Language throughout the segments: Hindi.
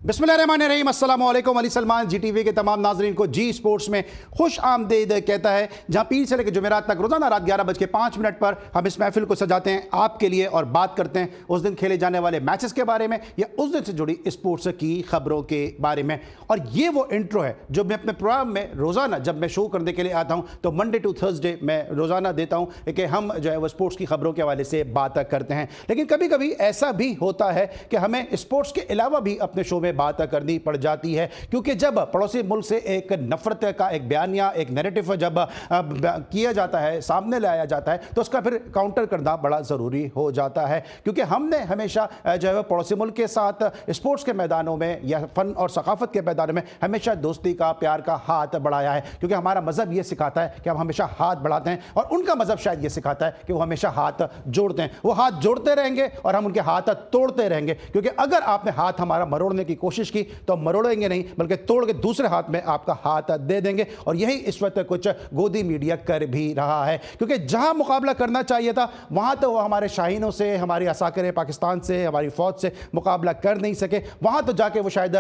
बिस्मिल्लाहिर्रहमानिर्रहीम, अस्सलाम वालेकुम। अली सलमान जी टीवी के तमाम नाजरीन को जी स्पोर्ट्स में खुश आमदीद कहता है, जहां पीर से लेकर जुमेरात तक रोजाना रात 11:05 पर हम इस महफिल को सजाते हैं आपके लिए और बात करते हैं उस दिन खेले जाने वाले मैचेस के बारे में या उस दिन से जुड़ी स्पोर्ट्स की खबरों के बारे में। और ये वो इंट्रो है जो मैं अपने प्रोग्राम में रोजाना जब मैं शो करने के लिए आता हूं तो मंडे टू थर्सडे मैं रोजाना देता हूं कि हम जो है वो स्पोर्ट्स की खबरों के हवाले से बात करते हैं। लेकिन कभी कभी ऐसा भी होता है कि हमें स्पोर्ट्स के अलावा भी अपने शो में बात करनी पड़ जाती है, क्योंकि जब पड़ोसी मुल्क से एक नफरत का एक बयान या एक नैरेटिव जब किया जाता है, सामने लाया जाता है, तो उसका फिर काउंटर करना बड़ा ज़रूरी हो जाता है। क्योंकि हमने हमेशा जो है पड़ोसी मुल्क के साथ स्पोर्ट्स के मैदानों में या फ़न और सकाफत के मैदानों में हमेशा दोस्ती का, प्यार का हाथ बढ़ाया है। क्योंकि हमारा मज़हब ये सिखाता है कि हम हमेशा हाथ बढ़ाते हैं और उनका मज़हब शायद ये सिखाता है कि वो हमेशा हाथ जोड़ते हैं। वो हाथ जोड़ते रहेंगे और हम उनके हाथ तोड़ते रहेंगे, क्योंकि अगर आपने हाथ हमारा मरोड़ने की कोशिश की तो हम मरोड़ेंगे नहीं बल्कि तोड़ के दूसरे हाथ में आपका हाथ दे देंगे। और यही इस वक्त कुछ गोदी मीडिया कर भी रहा है, क्योंकि जहां मुकाबला करना चाहिए था वहां तो वो हमारे शाहीनों से, हमारी असाकर पाकिस्तान से, हमारी फौज से मुकाबला कर नहीं सके। वहां तो जाके वो शायद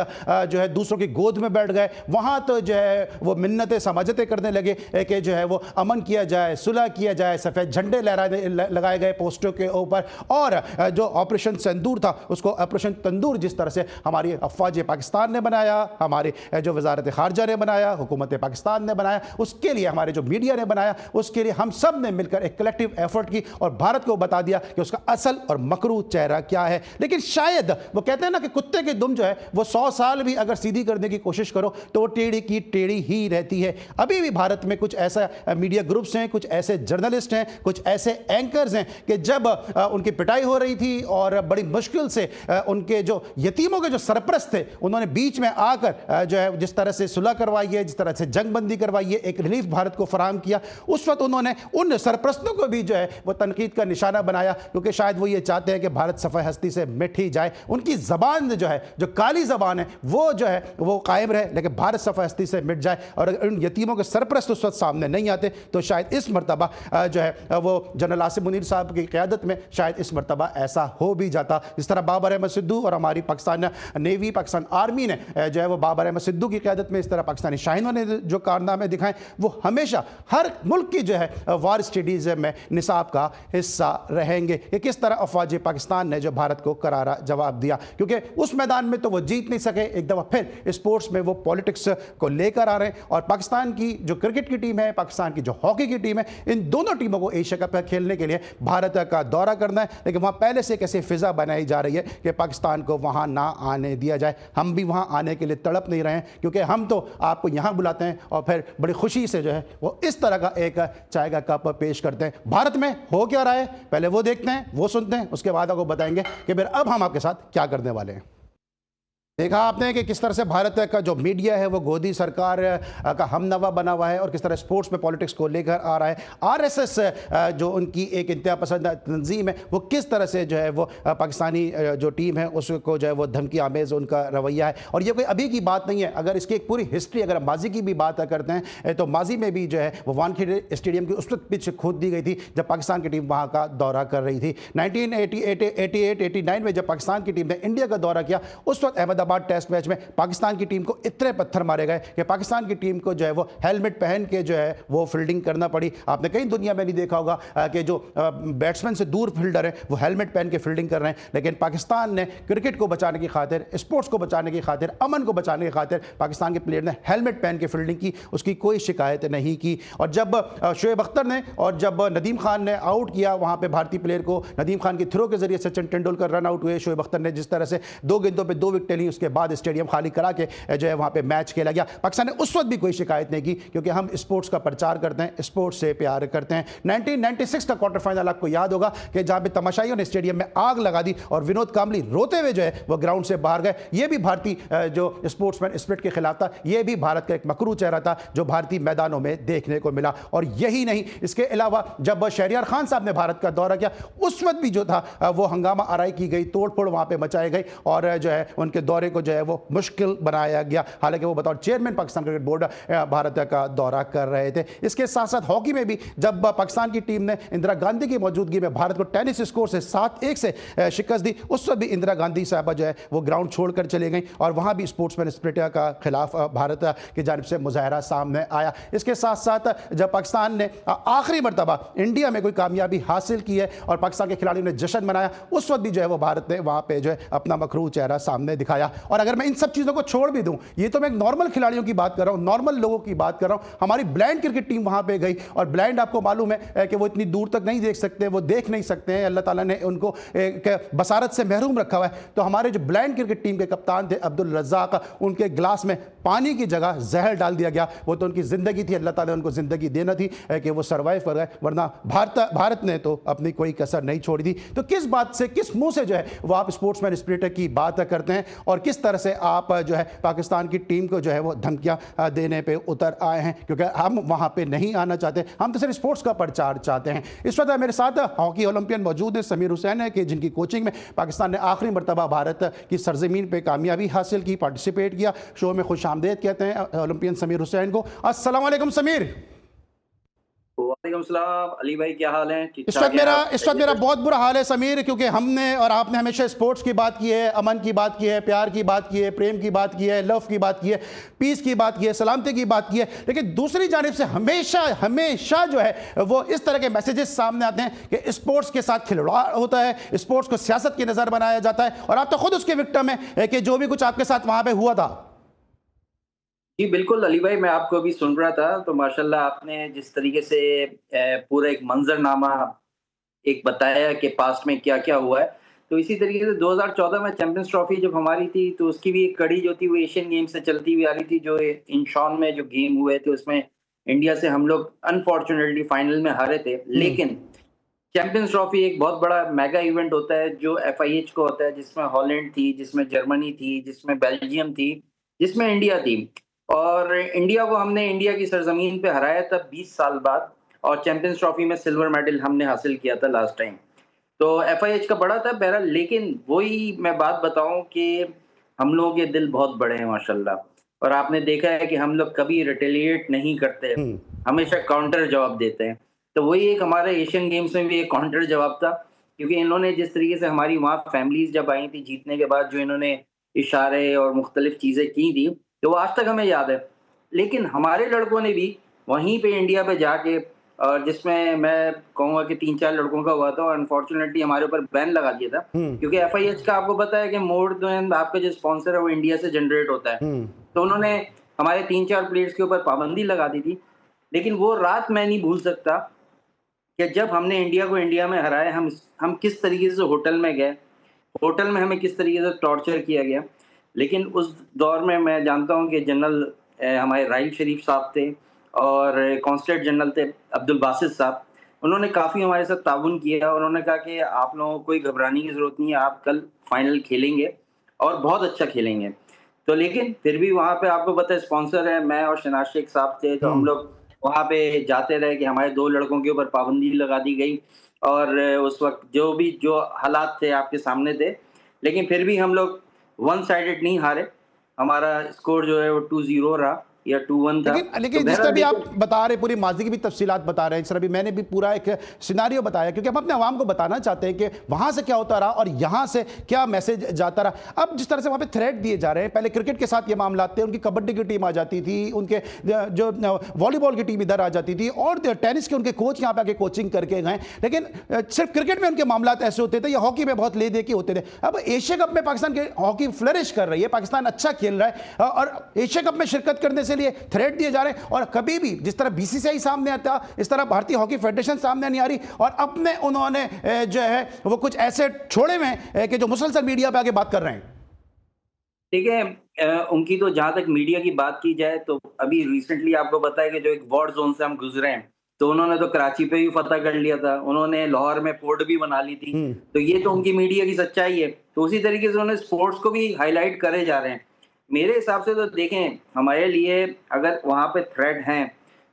जो है दूसरों की गोद में बैठ गए। वहां तो जो है वो मिन्नतें समाजतें करने लगे कि जो है वो अमन किया जाए, सुलह किया जाए, सफ़ेद झंडे लगाए गए पोस्टरों के ऊपर। और जो ऑपरेशन सिंदूर था उसको ऑपरेशन तंदूर जिस तरह से हमारी अफवाज पाकिस्तान ने बनाया, हमारे जो वजारत खारजा ने बनाया, हुकूमत पाकिस्तान ने बनाया, उसके लिए हमारे जो मीडिया ने बनाया, उसके लिए हम सब ने मिलकर एक कलेक्टिव एफर्ट की और भारत को बता दिया कि उसका असल और मकरू चेहरा क्या है। लेकिन शायद वो कहते हैं ना कि कुत्ते की दुम जो है वो 100 साल भी अगर सीधी करने की कोशिश करो तो वो टेढ़ी की टेढ़ी ही रहती है। अभी भी भारत में कुछ ऐसा मीडिया ग्रुप्स हैं, कुछ ऐसे जर्नलिस्ट हैं, कुछ ऐसे एंकर्स हैं कि जब उनकी पिटाई हो रही थी और बड़ी मुश्किल से उनके जो यतीमों के जो सरपरस्त थे उन्होंने बीच में आकर जो है जिस तरह से सुलह करवाई है, जिस तरह से जंगबंदी करवाई है, एक रिलीफ भारत को फराहम किया, उस वक्त उन्होंने उन सरपरस्तों को भी जो है वो तनकीद का निशाना बनाया, क्योंकि शायद वो ये चाहते हैं कि भारत सफ़े हस्ती से मिट ही जाए। उनकी ज़बान जो है, जो काली ज़बान है, वो जो है वो कायम रहे, लेकिन भारत सफ़े हस्ती से मिट जाए। और अगर उन यतीमों के सरपरस्त उस वक्त सामने नहीं आते तो शायद इस मरतबा जो है वो जनरल आसिम मुनीर साहब की क़यादत में शायद इस मरतबा ऐसा हो भी जाता। जिस तरह बाबर अहमद सिद्दू और हमारी पाकिस्तान नेवी, पाकिस्तान आर्मी ने जो है वो बाबर अहमद सिद्दू की क़यादत में इस तरह पाकिस्तानी शाहीनों ने जो कारनामे दिखाए, वो हमेशा हर मुल्क की जो है वार स्टडीज़ में निसाब का हिस्सा रहेंगे कि किस तरह अफवाज पाकिस्तान ने जो भारत को करारा जवाब दिया। क्योंकि उस मैदान में तो वो जीत नहीं सके, एक दफ़ा फिर स्पोर्ट्स में वो पॉलिटिक्स को लेकर आ रहे हैं। और पाकिस्तान की जो क्रिकेट की टीम है, पाकिस्तान की जो हॉकी की टीम है, इन दोनों टीमों को एशिया कप खेलने के लिए भारत का दौरा करना है। लेकिन वहाँ पहले से कैसे फ़िज़ा बनाई जा रही है कि पाकिस्तान को वहाँ ना आने दिया जाए। हम भी वहाँ आने के लिए तड़प नहीं रहे हैं, क्योंकि हम तो आपको यहाँ बुलाते हैं और फिर बड़ी खुशी से जो है वो इस तरह का एक चाय का कप पेश करते हैं। भारत में हो क्या रहा है पहले वो देखते हैं, वो सुनते हैं, उसके बाद आपको बताएंगे कि फिर अब हम आपके साथ क्या करने वाले हैं। देखा आपने कि किस तरह से भारत का जो मीडिया है वो गोदी सरकार का हमनवा बना हुआ है और किस तरह स्पोर्ट्स में पॉलिटिक्स को लेकर आ रहा है। आरएसएस जो उनकी एक इंतहा पसंद तंजीम है वो किस तरह से जो है वो पाकिस्तानी जो टीम है उसको जो है वो धमकी आमेज़ उनका रवैया है। और ये कोई अभी की बात नहीं है, अगर इसकी एक पूरी हिस्ट्री, अगर माजी की भी बात करते हैं तो माजी में भी जो है वो वानखेड़े स्टेडियम की उस वक्त पिच खोद दी गई थी जब पाकिस्तान की टीम वहाँ का दौरा कर रही थी। 1988-89 में जब पाकिस्तान की टीम ने इंडिया का दौरा किया, उस वक्त अहमदाबाद टेस्ट मैच में पाकिस्तान की टीम को इतने पत्थर मारे गए कि पाकिस्तान की टीम को जो है वो हेलमेट पहन के जो है वो फील्डिंग करना पड़ी। आपने कहीं दुनिया में नहीं देखा होगा कि जो बैट्समैन से दूर फील्डर है वो हेलमेट पहन के फील्डिंग कर रहे हैं। लेकिन पाकिस्तान ने क्रिकेट को बचाने की खातिर, स्पोर्ट्स को बचाने की खातिर, अमन को बचाने की खातिर पाकिस्तान के प्लेयर ने हेलमेट पहन के फील्डिंग की, उसकी कोई शिकायत नहीं की। और जब शोएब अख्तर ने और जब नदीम खान ने आउट किया वहाँ पर भारतीय प्लेयर को, नदीम खान के थ्रो के जरिए सचिन तेंदुलकर रन आउट हुए, शोएब अख्तर ने जिस तरह से 2 गेंदों पर 2 विकेटें ली, उसके बाद स्टेडियम खाली करा के जो है वहां पे मैच खेला गया। पाकिस्तान ने उस वक्त भी कोई शिकायत नहीं की, क्योंकि हम स्पोर्ट्स का प्रचार करते हैं, स्पोर्ट्स से प्यार करते हैं। 1996 का क्वार्टर फाइनल आपको याद होगा कि जहां पे तमाशाइयों ने स्टेडियम में आग लगा दी और विनोद कामली रोते हुए जो है वो ग्राउंड से बाहर गए। ये भी भारतीय जो स्पोर्ट्समैन स्पिरिट के खिलाफ था, ये भी भारत का एक मकरू चेहरा था जो भारतीय मैदानों में देखने को मिला। और यही नहीं, इसके अलावा जब शहरियार खान साहब ने भारत का दौरा किया, उस वक्त भी जो था वो हंगामा आराई की गई, तोड़ फोड़ वहां पे मचाई गई और जो है उनके दौरे दौरे को जो है वो मुश्किल बनाया गया। हालांकि वो बतौर chairman Pakistan cricket board Bharat का दौरा कर रहे थे। इसके साथ साथ हॉकी में भी जब पाकिस्तान की टीम ने इंदिरा गांधी की मौजूदगी में भारत को टेनिस स्कोर से 7-1 से शिकस्त दी, उस वक्त भी इंदिरा गांधी साहबा जो है वो ग्राउंड छोड़कर चले गई और वहां भी स्पोर्ट्समैन स्पिरिट का खिलाफ भारत की जानिब से मुजाहरा सामने आया। इसके साथ साथ जब पाकिस्तान ने आखिरी मरतबा इंडिया में कोई कामयाबी हासिल की है और पाकिस्तान के खिलाड़ियों ने जश्न मनाया, उस वक्त भी जो है वो भारत ने वहां पे जो है अपना मकरूह चेहरा सामने दिखाया। और अगर मैं इन सब चीज़ों को छोड़ भी दूं, ये तो मैं एक नॉर्मल खिलाड़ियों की बात कर रहा हूं, नॉर्मल लोगों की बात कर रहा हूं। हमारी ब्लाइंड क्रिकेट टीम वहां पे गई और ब्लाइंड आपको मालूम है कि वो इतनी दूर तक नहीं देख सकते, वो देख नहीं सकते हैं, अल्लाह ताला ने उनको बसारत से महरूम रखा हुआ है। तो हमारे जो ब्लाइंड क्रिकेट टीम के कप्तान थे अब्दुल रज़ाक, उनके ग्लास में पानी की जगह जहर डाल दिया गया। वो तो उनकी ज़िंदगी थी, अल्लाह ताला ने उनको ज़िंदगी देना थी कि वो सर्वाइव कर गए, वरना भारत ने तो अपनी कोई कसर नहीं छोड़ी थी। तो किस बात से, किस मुंह से जो है वो आप स्पोर्ट्समैन स्पिरिट की बात करते हैं और किस तरह से आप जो है पाकिस्तान की टीम को जो है वो धमकियां देने पे उतर आए हैं? क्योंकि हम वहां पे नहीं आना चाहते, हम तो सिर्फ स्पोर्ट्स का प्रचार चाहते हैं। इस वक्त मेरे साथ हॉकी ओलंपियन मौजूद है समीर हुसैन है कि जिनकी कोचिंग में पाकिस्तान ने आखिरी मरतबा भारत की सरजमीन पे कामयाबी हासिल की, पार्टिसिपेट किया। शो में खुश आमदेद कहते हैं ओलंपियन समीर हुसैन को। अस्सलाम वालेकुम समीर। वालेकुम सलाम अली भाई, क्या हाल है? इस वक्त मेरा बहुत बुरा हाल है समीर, क्योंकि हमने और आपने हमेशा स्पोर्ट्स की बात की है, अमन की बात की है, प्यार की बात की है, प्रेम की बात की है, लव की बात की है, पीस की बात की है, सलामती की बात की है, लेकिन दूसरी जानिब से हमेशा जो है वो इस तरह के मैसेजेस सामने आते हैं कि स्पोर्ट्स के साथ खिलवाड़ होता है, स्पोर्ट्स को सियासत की नज़र बनाया जाता है और आप तो खुद उसके विक्टिम है कि जो भी कुछ आपके साथ वहां पर हुआ था। जी बिल्कुल अली भाई, मैं आपको अभी सुन रहा था तो माशाल्लाह आपने जिस तरीके से पूरा एक मंजरनामा एक बताया कि पास्ट में क्या क्या हुआ है, तो इसी तरीके से 2014 में चैंपियंस ट्रॉफी जब हमारी थी तो उसकी भी एक कड़ी जो थी वो एशियन गेम से चलती हुई आ रही थी। जो इंशॉन में जो गेम हुए थे उसमें इंडिया से हम लोग अनफॉर्चुनेटली फाइनल में हारे थे। लेकिन चैंपियंस ट्रॉफी एक बहुत बड़ा मेगा इवेंट होता है जो FIH को होता है, जिसमें हॉलैंड थी, जिसमें जर्मनी थी, जिसमें बेल्जियम थी, जिसमें इंडिया थी। और इंडिया को हमने इंडिया की सरजमीन पे हराया था 20 साल बाद और चैंपियंस ट्रॉफी में सिल्वर मेडल हमने हासिल किया था लास्ट टाइम। तो FIH का बड़ा था पहला, लेकिन वही मैं बात बताऊं कि हम लोगों के दिल बहुत बड़े हैं माशाल्लाह। और आपने देखा है कि हम लोग कभी रिटेलिएट नहीं करते, हमेशा काउंटर जवाब देते हैं। तो वही एक हमारे एशियन गेम्स में भी एक काउंटर जवाब था, क्योंकि इन्होंने जिस तरीके से हमारी वहाँ फैमिलीज जब आई थी जीतने के बाद, जो इन्होंने इशारे और मुख्तलिफ चीज़ें की थी, तो वो आज तक हमें याद है। लेकिन हमारे लड़कों ने भी वहीं पे इंडिया पे जाके, और जिसमें मैं कहूँगा कि 3-4 लड़कों का हुआ था और अनफॉर्चुनेटली हमारे ऊपर बैन लगा दिया था, क्योंकि FIH का आपको पता है कि मोर देन आपका जो स्पॉन्सर है वो इंडिया से जनरेट होता है। तो उन्होंने हमारे 3-4 प्लेयर्स के ऊपर पाबंदी लगा दी थी। लेकिन वो रात मैं नहीं भूल सकता कि जब हमने इंडिया को इंडिया में हराया, हम किस तरीके से होटल में गए, होटल में हमें किस तरीके से टॉर्चर किया गया। लेकिन उस दौर में मैं जानता हूं कि जनरल हमारे राहिल शरीफ साहब थे और कॉन्सुलेट जनरल थे अब्दुल बासित साहब, उन्होंने काफ़ी हमारे साथ ताउन किया और उन्होंने कहा कि आप लोगों को कोई घबराने की ज़रूरत नहीं है, आप कल फाइनल खेलेंगे और बहुत अच्छा खेलेंगे। तो लेकिन फिर भी वहाँ पे आपको पता है स्पॉन्सर है, मैं और शनाज शेख साहब थे, तो हम लोग वहाँ पे जाते रहे कि हमारे 2 लड़कों के ऊपर पाबंदी लगा दी गई। और उस वक्त जो हालात थे आपके सामने थे, लेकिन फिर भी हम लोग वन साइडेड नहीं हारे। हमारा स्कोर जो है वो 2-0 रहा या 2-1 था। लेकिन तो जिस तरह भी आप बता रहे, पूरी माजी की भी तफसीलात बता रहे हैं, जिस तरह भी मैंने भी पूरा एक सिनारियो बताया, क्योंकि हम अपने आवाम को बताना चाहते हैं कि वहाँ से क्या होता रहा और यहाँ से क्या मैसेज जाता रहा। अब जिस तरह से वहाँ पे थ्रेट दिए जा रहे हैं, पहले क्रिकेट के साथ ये मामला थे, उनकी कबड्डी की टीम आ जाती थी, उनके जो वॉलीबॉल की टीम इधर आ जाती थी और टेनिस के उनके कोच यहाँ पे आके कोचिंग करके गए। लेकिन सिर्फ क्रिकेट में उनके मामला ऐसे होते थे या हॉकी में बहुत ले दे के होते थे। अब एशिया कप में पाकिस्तान की हॉकी फ्लरिश कर रही है, पाकिस्तान अच्छा खेल रहा है और एशिया कप में शिरकत करने से लिए थ्रेट दिए जा रहे हैं। और कभी भी जिस तरह BCCI सामने आता, इस तरह भारतीय हॉकी फेडरेशन सामने नहीं आ रही और अब में उन्होंने जो है वो कुछ ऐसे छोड़े हुए हैं कि जो मुसलसल मीडिया पे आके बात कर रहे हैं। ठीक है, उनकी तो जहां तक मीडिया की बात की जाए तो अभी रिसेंटली आपको पता है कि जो एक वॉर जोन से हम गुजरे हैं, तो उन्होंने तो कराची पे भी फतह कर लिया था, उन्होंने लाहौर में पोर्ट भी बना ली थी। तो ये तो उनकी मीडिया की सच्चाई है। तो उसी तरीके से उन्होंने स्पोर्ट्स को भी हाईलाइट करे जा रहे हैं। मेरे हिसाब से तो देखें, हमारे लिए अगर वहाँ पे थ्रेट हैं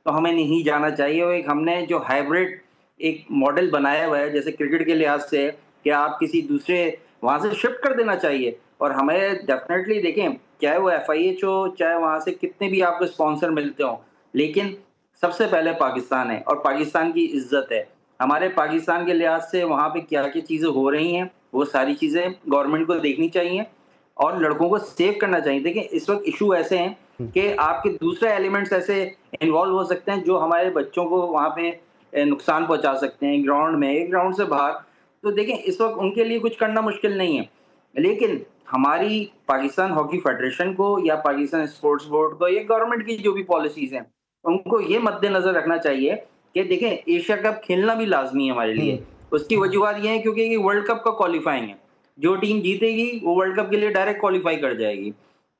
तो हमें नहीं जाना चाहिए। और एक हमने जो हाइब्रिड एक मॉडल बनाया हुआ है, जैसे क्रिकेट के लिहाज से कि आप किसी दूसरे वहाँ से शिफ्ट कर देना चाहिए। और हमें डेफ़िनेटली देखें, चाहे वो एफआईएच हो, चाहे वहाँ से कितने भी आपको स्पॉन्सर मिलते हों, लेकिन सबसे पहले पाकिस्तान है और पाकिस्तान की इज़्ज़त है। हमारे पाकिस्तान के लिहाज से वहाँ पे क्या-क्या चीज़ें हो रही हैं, वो सारी चीज़ें गवर्नमेंट को देखनी चाहिए और लड़कों को सेव करना चाहिए। देखिए, इस वक़्त इश्यू ऐसे हैं कि आपके दूसरे एलिमेंट्स ऐसे इन्वॉल्व हो सकते हैं, जो हमारे बच्चों को वहाँ पे नुकसान पहुँचा सकते हैं, ग्राउंड में, ग्राउंड से बाहर। तो देखिए, इस वक़्त उनके लिए कुछ करना मुश्किल नहीं है। लेकिन हमारी पाकिस्तान हॉकी फेडरेशन को या पाकिस्तान स्पोर्ट्स बोर्ड को या गवर्नमेंट की जो भी पॉलिसीज़ हैं, उनको ये मद्देनज़र रखना चाहिए कि देखें, एशिया कप खेलना भी लाज़मी है हमारे लिए। उसकी वजूहत ये है क्योंकि ये वर्ल्ड कप का क्वालीफाइंग है। जो टीम जीतेगी, वो वर्ल्ड कप के लिए डायरेक्ट क्वालीफाई कर जाएगी।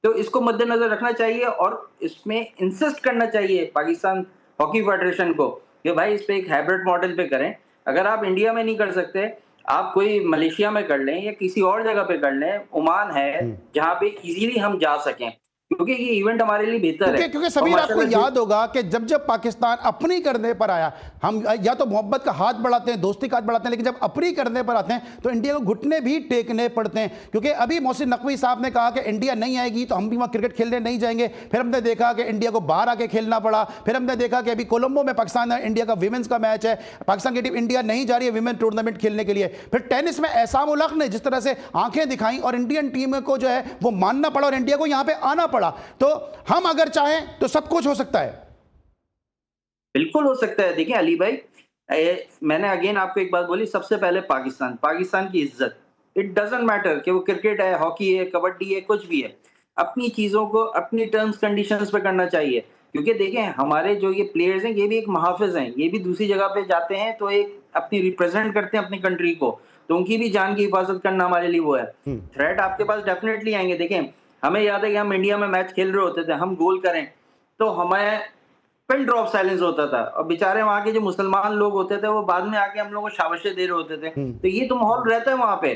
तो इसको मद्देनज़र रखना चाहिए और इसमें इंसिस्ट करना चाहिए पाकिस्तान हॉकी फेडरेशन को कि भाई इस पे एक हाइब्रिड मॉडल पे करें। अगर आप इंडिया में नहीं कर सकते, आप कोई मलेशिया में कर लें या किसी और जगह पे कर लें, ओमान है, जहाँ पे ईज़िली हम जा सकें, क्योंकि ये इवेंट हमारे लिए बेहतर है। क्योंकि और समीर, आपको माशाल्लाह याद होगा कि जब जब पाकिस्तान अपनी करने पर आया, हम या तो मोहब्बत का हाथ बढ़ाते हैं, दोस्ती का हाथ बढ़ाते हैं, लेकिन जब अपनी करने पर आते हैं तो इंडिया को घुटने भी टेकने पड़ते हैं। क्योंकि अभी मोहसिन नकवी साहब ने कहा कि इंडिया नहीं आएगी तो हम भी वहाँ क्रिकेट खेलने नहीं जाएंगे। फिर हमने देखा कि इंडिया को बाहर आके खेलना पड़ा। फिर हमने देखा कि अभी कोलंबो में पाकिस्तान इंडिया का विमेंस का मैच है, पाकिस्तान की टीम इंडिया नहीं जा रही है विमेन टूर्नामेंट खेलने के लिए। फिर टेनिस में एहसान उल हक ने जिस तरह से आंखें दिखाई और इंडियन टीम को जो है वो मानना पड़ा और इंडिया को यहाँ पे आना पड़ा। तो हम अगर चाहें तो सब कुछ हो सकता है। बिल्कुल हो सकता है। देखिए अली भाई, मैंने अगेन आपको एक बात बोली, सबसे पहले पाकिस्तान, पाकिस्तान की इज्जत। इट डज़न्ट मैटर कि वो क्रिकेट है, हॉकी है, कबड्डी है, कुछ भी है। अपनी चीज़ों को अपनी टर्म्स कंडीशंस पे करना चाहिए। क्योंकि देखें, हमारे जो ये प्लेयर्स हैं, ये भी एक मुहाफ़िज़ हैं। ये भी दूसरी जगह पे जाते हैं तो एक अपनी रिप्रेज़ेंट करते हैं अपनी कंट्री को। तो उनकी भी जान की हिफ़ाज़त करना हमारे लिए वो है। थ्रेट आपके पास डेफ़िनेटली आएँगे। देखें, हमें याद है कि हम इंडिया में मैच खेल रहे होते थे, हम गोल करें, तो हमें पिन ड्रॉप साइलेंस होता था और बेचारे वहाँ के जो मुसलमान लोग होते थे, वो बाद में आके हम लोगों को शाबाशी दे रहे होते थे। तो ये तो माहौल रहता है वहाँ पे।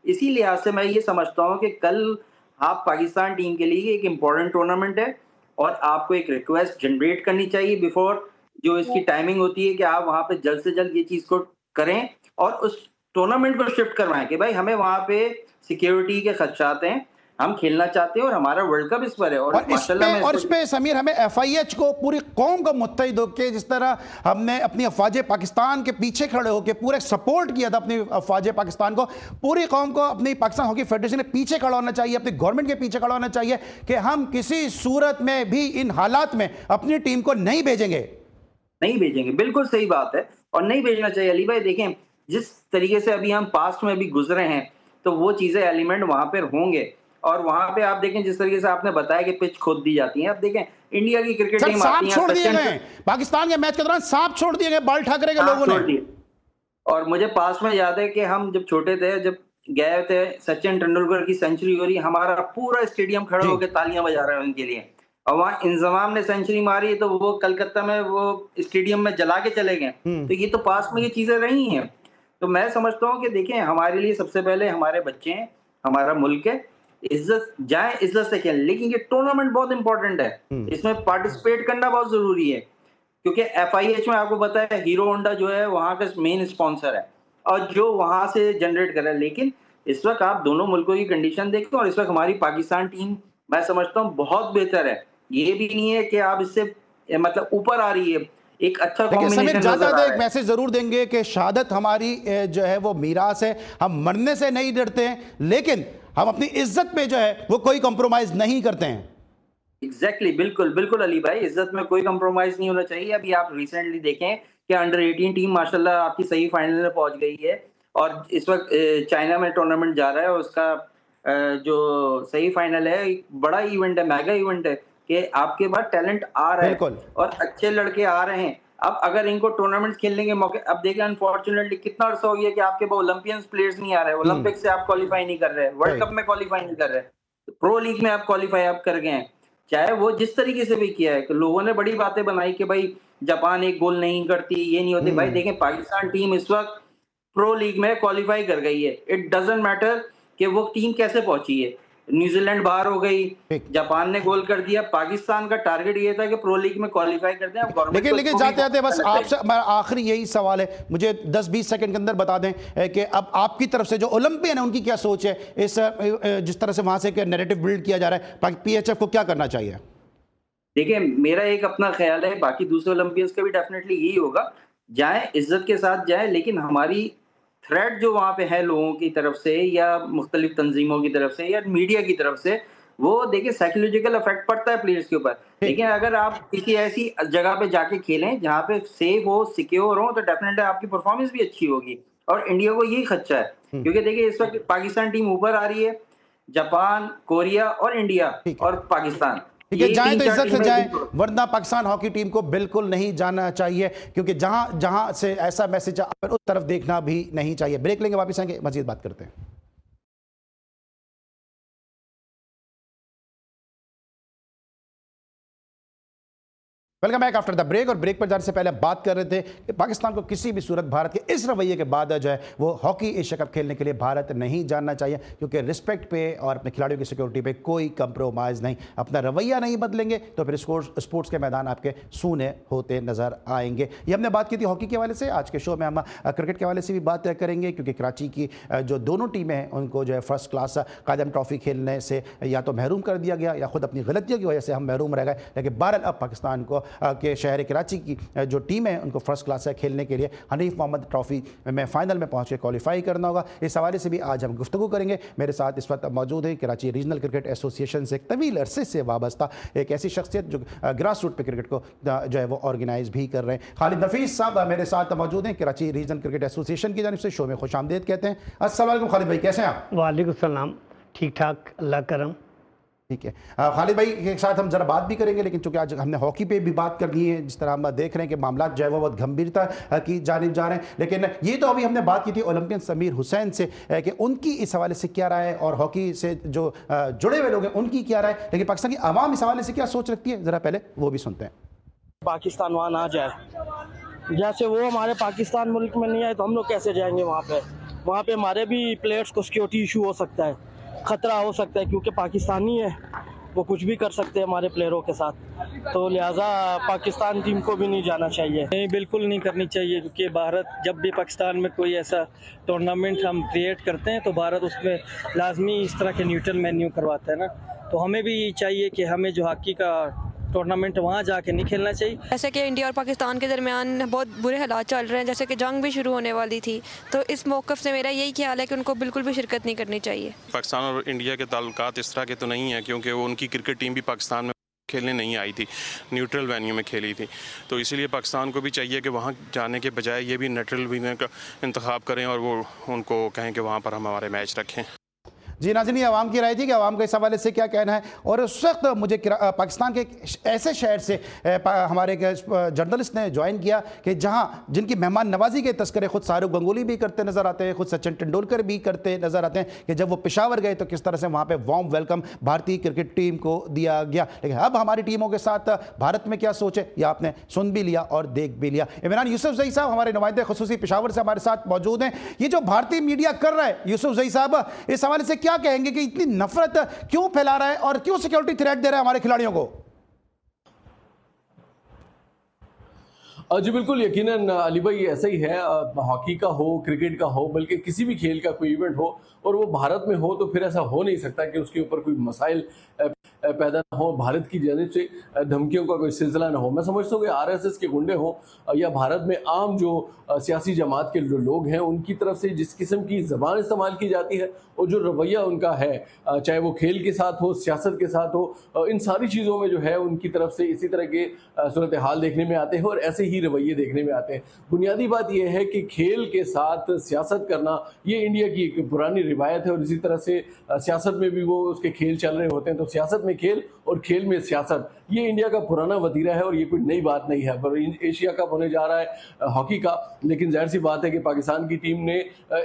इसी लिहाज से मैं ये समझता हूँ कि कल आप पाकिस्तान टीम के लिए एक इम्पोर्टेंट टूर्नामेंट है और आपको एक रिक्वेस्ट जनरेट करनी चाहिए बिफोर जो इसकी टाइमिंग होती है कि आप वहाँ पे जल्द से जल्द ये चीज़ को करें और उस टूर्नामेंट को शिफ्ट करवाएँ कि भाई हमें वहाँ पे सिक्योरिटी के खदशात हैं, हम खेलना चाहते हैं और हमारा वर्ल्ड कप इस पर है। और माशाल्लाह इस पे समीर, हमें एफआईएच को पूरी कौम को मुत्तहिद होकर, जिस तरह हमने अपनी अफवाज पाकिस्तान के पीछे खड़े होकर पूरे सपोर्ट किया था अपनी अफवाज पाकिस्तान को, पूरी कौम को अपनी पाकिस्तान हॉकी फेडरेशन के पीछे खड़ा होना चाहिए, अपनी गवर्नमेंट के पीछे खड़ा होना चाहिए कि हम किसी सूरत में भी इन हालात में अपनी टीम को नहीं भेजेंगे। नहीं भेजेंगे, बिल्कुल सही बात है और नहीं भेजना चाहिए। अली भाई देखें, जिस तरीके से अभी हम पास्ट में अभी गुजरे हैं, तो वो चीज़ें एलिमेंट वहाँ पर होंगे और वहाँ पे आप देखें जिस तरीके से आपने बताया कि पिच खोद दी जाती है। अब देखें, इंडिया की क्रिकेट टीम आती है, छोड़ दिए गए पाकिस्तान के मैच के दौरान, सांप छोड़ दिए गए बाल ठाकरे के लोगों ने। और मुझे पास में याद है कि हम जब छोटे थे, जब गए थे, सचिन तेंदुलकर की सेंचुरी हो रही, हमारा पूरा स्टेडियम खड़ा होकर तालियां बजा रहा है उनके लिए। और वहाँ इंजमाम ने सेंचुरी मारी तो वो कलकत्ता में वो स्टेडियम में जला के चले गए। तो ये तो पास में ये चीजें रही हैं। तो मैं समझता हूँ कि देखिए, हमारे लिए सबसे पहले हमारे बच्चे हैं, हमारा मुल्क है, इज्जत जाए, इज्जत से खेलें। लेकिन ये टूर्नामेंट बहुत इंपॉर्टेंट है, इसमें पार्टिसिपेट करना बहुत जरूरी है क्योंकि एफआईएच में आपको पता है हीरो होंडा जो है वहाँ का मेन स्पॉन्सर है और जो वहाँ से जनरेट कर रहा है। लेकिन इस वक्त आप दोनों मुल्कों की कंडीशन देखें और इस वक्त हमारी पाकिस्तान टीम मैं समझता हूँ बहुत बेहतर है। ये भी नहीं है कि आप इससे मतलब ऊपर आ रही है, एक अच्छा कॉम्बिनेशन नजर आ रहा है। एक मैसेज जरूर देंगे कि शहादत हमारी जो है वो मीरास है, हम मरने से नहीं डरते हैं, लेकिन हम अपनी इज्जत पे जो है वो कोई कॉम्प्रोमाइज नहीं करते हैं। एग्जैक्टली, बिल्कुल बिल्कुल अली भाई, इज्जत में कोई कॉम्प्रोमाइज नहीं होना चाहिए। अभी आप रिसेंटली देखें कि अंडर 18 टीम माशाल्लाह आपकी सही फाइनल में पहुंच गई है और इस वक्त चाइना में टूर्नामेंट जा रहा है और उसका जो सही फाइनल है, एक बड़ा इवेंट है, मेगा इवेंट है कि आपके पास टैलेंट आ रहा है और अच्छे लड़के आ रहे हैं। अब अगर इनको टूर्नामेंट खेलने के मौके, अब देखिए अनफॉर्चुनेटली कितना अर्सा हो गया कि आपके पास ओलंपियंस प्लेयर्स नहीं आ रहे, ओलंपिक से आप क्वालिफाई नहीं कर रहे, वर्ल्ड कप में क्वालिफाई नहीं कर रहे, प्रो लीग में आप क्वालिफाई आप कर गए हैं। चाहे वो जिस तरीके से भी किया है, कि लोगों ने बड़ी बातें बनाई कि भाई जापान एक गोल नहीं करती, ये नहीं होती। भाई देखें, पाकिस्तान टीम इस वक्त प्रो लीग में क्वालिफाई कर गई है। इट डजंट मैटर कि वो टीम कैसे पहुंची है, न्यूजीलैंड बाहर हो गई, ठीक। जापान ने गोल कर दिया। पाकिस्तान का टारगेट ये था कि प्रो लीग में क्वालिफाई करते हैं। लेकिन जाते जाते बस आपसे आखिरी यही सवाल है, मुझे 10-20 सेकंड के अंदर बता दें कि अब आपकी तरफ से जो ओलंपियन है उनकी क्या सोच है इस जिस तरह से वहां से नैरेटिव बिल्ड किया जा रहा है, पीएचएफ को क्या करना चाहिए? देखिए, मेरा एक अपना ख्याल है, बाकी दूसरे ओलंपियंस का भी डेफिनेटली यही होगा, जाएँ इज़्ज़त के साथ जाएँ, लेकिन हमारी थ्रेट जो वहाँ पे है लोगों की तरफ से या मुख्तलिफ तंज़ीमों की तरफ से या मीडिया की तरफ से, वो देखिए साइकोलॉजिकल इफ़ेक्ट पड़ता है प्लेयर्स के ऊपर। ठीक। लेकिन अगर आप किसी ऐसी जगह पे जाके खेलें, जहाँ पे सेफ हो, सिक्योर हो, तो डेफिनेटली आपकी परफ़ॉर्मेंस भी अच्छी होगी और इंडिया को यही खदशा है। क्योंकि देखिए इस वक़्त पाकिस्तान टीम ऊपर आ रही है, जापान, कोरिया और इंडिया ठीक है। और पाकिस्तान। ठीक है, ये जाएं तो 3-4 इज्जत से टीमें जाएं, वरना पाकिस्तान हॉकी टीम को बिल्कुल नहीं जाना चाहिए, क्योंकि जहां जहां से ऐसा मैसेज उस तरफ देखना भी नहीं चाहिए। ब्रेक लेंगे, वापस आएंगे, मजीद बात करते हैं। Welcome back after the break. और ब्रेक पर जाने से पहले बात कर रहे थे कि पाकिस्तान को किसी भी सूरत भारत के इस रवैये के बाद जो है वो हॉकी एशिया कप खेलने के लिए भारत नहीं जाना चाहिए, क्योंकि रिस्पेक्ट पे और अपने खिलाड़ियों की सिक्योरिटी पे कोई कंप्रोमाइज़ नहीं। अपना रवैया नहीं बदलेंगे तो फिर स्पोर्ट्स के मैदान आपके सूने होते नजर आएंगे। ये हमने बात की थी हॉकी के हवाले से। आज के शो में हम क्रिकेट के हवाले से भी बात करेंगे, क्योंकि कराची की जो दोनों टीमें हैं उनको जो है फर्स्ट क्लास कायम ट्रॉफी खेलने से या तो महरूम कर दिया गया या खुद अपनी गलतियों की वजह से हम महरूम रह गए। लेकिन बहरहाल अब पाकिस्तान को के शहर कराची की जो टीम है उनको फर्स्ट क्लास है खेलने के लिए हनीफ मोहम्मद ट्रॉफी में फाइनल में पहुंच के क्वालिफाई करना होगा। इस हवाले से भी आज हम गुफ्तगू करेंगे। मेरे साथ इस वक्त मौजूद है कराची रीजनल क्रिकेट एसोसिएशन से एक तवील अरसे से वाबस्ता एक ऐसी शख्सियत जो ग्रास रूट पे क्रिकेट को जो है वो ऑर्गेनाइज भी कर रहे हैं। खालिद नफीस साहब मेरे साथ मौजूद हैं, कराची रीजनल क्रिकेट एसोसिएशन की जानिब से शो में खुशामदीद कहते हैं। अस्सलाम वालेकुम खालिद भाई, कैसे हैं आप? वालेकुम सलाम, ठीक ठाक, अल्लाह करम। ठीक है, खालिद भाई के साथ हम जरा बात भी करेंगे, लेकिन चूंकि आज हमने हॉकी पे भी बात करनी है, जिस तरह हम देख रहे हैं कि मामला जो है वो बहुत गंभीरता की जानिब जा रहे हैं। लेकिन ये तो अभी हमने बात की थी ओलंपियन समीर हुसैन से कि उनकी इस हवाले से क्या राय है और हॉकी से जो जुड़े हुए लोग हैं उनकी क्या राय है, लेकिन पाकिस्तान की आवाम इस हवाले से क्या सोच रखती है, ज़रा पहले वो भी सुनते हैं। पाकिस्तान वहाँ ना जाए, जैसे वो हमारे पाकिस्तान मुल्क में नहीं आए तो हम लोग कैसे जाएंगे वहाँ पे हमारे भी प्लेयर्स को सिक्योरिटी इशू हो सकता है, ख़तरा हो सकता है, क्योंकि पाकिस्तानी है, वो कुछ भी कर सकते हैं हमारे प्लेयरों के साथ। तो लिहाजा पाकिस्तान टीम को भी नहीं जाना चाहिए। नहीं, बिल्कुल नहीं करनी चाहिए, क्योंकि भारत जब भी पाकिस्तान में कोई ऐसा टूर्नामेंट हम क्रिएट करते हैं तो भारत उसमें लाजमी इस तरह के न्यूट्रल मेन्यू करवाता है ना। तो हमें भी चाहिए कि हमें जो हॉकी का टूर्नामेंट वहाँ जाके नहीं खेलना चाहिए। जैसे कि इंडिया और पाकिस्तान के दरमियान बहुत बुरे हालात चल रहे हैं, जैसे कि जंग भी शुरू होने वाली थी, तो इस मौक़िफ़ से मेरा यही ख्याल है कि उनको बिल्कुल भी शिरकत नहीं करनी चाहिए। पाकिस्तान और इंडिया के ताल्लुकात इस तरह के तो नहीं है, क्योंकि वो उनकी क्रिकेट टीम भी पाकिस्तान में खेलने नहीं आई थी, न्यूट्रल वेन्यू में खेली थी। तो इसीलिए पाकिस्तान को भी चाहिए कि वहाँ जाने के बजाय ये भी न्यूट्रल वेन्यू का इंतखाब करें और वो उनको कहें कि वहाँ पर हम हमारे मैच रखें। जी नाज़रीन, ये आवाम की राय थी कि आवाम का इस हवाले से क्या कहना है। और उस वक्त मुझे पाकिस्तान के ऐसे शहर से हमारे जर्नलिस्ट ने ज्वाइन किया कि जहां जिनकी मेहमान नवाजी के तस्करे खुद शाहरुख गंगोली भी करते नज़र आते हैं, खुद सचिन तेंदुलकर भी करते नज़र आते हैं कि जब वो पेशावर गए तो किस तरह से वहाँ पर वार्म वेलकम भारतीय क्रिकेट टीम को दिया गया। लेकिन अब हमारी टीमों के साथ भारत में क्या सोच है, यह आपने सुन भी लिया और देख भी लिया। इमरान यूसुफजई साहब हमारे नुमाइंदे खुसूसी पेशावर से हमारे साथ मौजूद हैं। ये जो भारतीय मीडिया कर रहा है, यूसुफजई साहब इस हवाले से क्या कहेंगे कि इतनी नफरत क्यों फैला रहा है और क्यों सिक्योरिटी थ्रेट दे रहा है हमारे खिलाड़ियों को? जी बिल्कुल, यकीनन अली भाई ऐसा ही है। हॉकी का हो, क्रिकेट का हो, बल्कि किसी भी खेल का कोई इवेंट हो और वो भारत में हो, तो फिर ऐसा हो नहीं सकता कि उसके ऊपर कोई मसाइल पैदा ना हो, भारत की जानिब से धमकियों का कोई सिलसिला ना हो। मैं समझता हूँ कि आरएसएस के गुंडे हों या भारत में आम जो सियासी जमात के जो लोग हैं उनकी तरफ से जिस किस्म की ज़बान इस्तेमाल की जाती है और जो रवैया उनका है, चाहे वो खेल के साथ हो, सियासत के साथ हो, इन सारी चीज़ों में जो है उनकी तरफ से इसी तरह के सूरत हाल देखने में आते हैं और ऐसे ही रवैये देखने में आते हैं। बुनियादी बात यह है कि खेल के साथ सियासत करना ये इंडिया की एक पुरानी रिवायत है और इसी तरह से सियासत में भी वो उसके खेल चल रहे होते हैं, तो सियासत में खेल और खेल में सियासत ये इंडिया का पुराना वतीरा है और ये कोई नई बात नहीं है। पर एशिया कप होने जा रहा है हॉकी का, लेकिन जाहिर सी बात है कि पाकिस्तान की टीम ने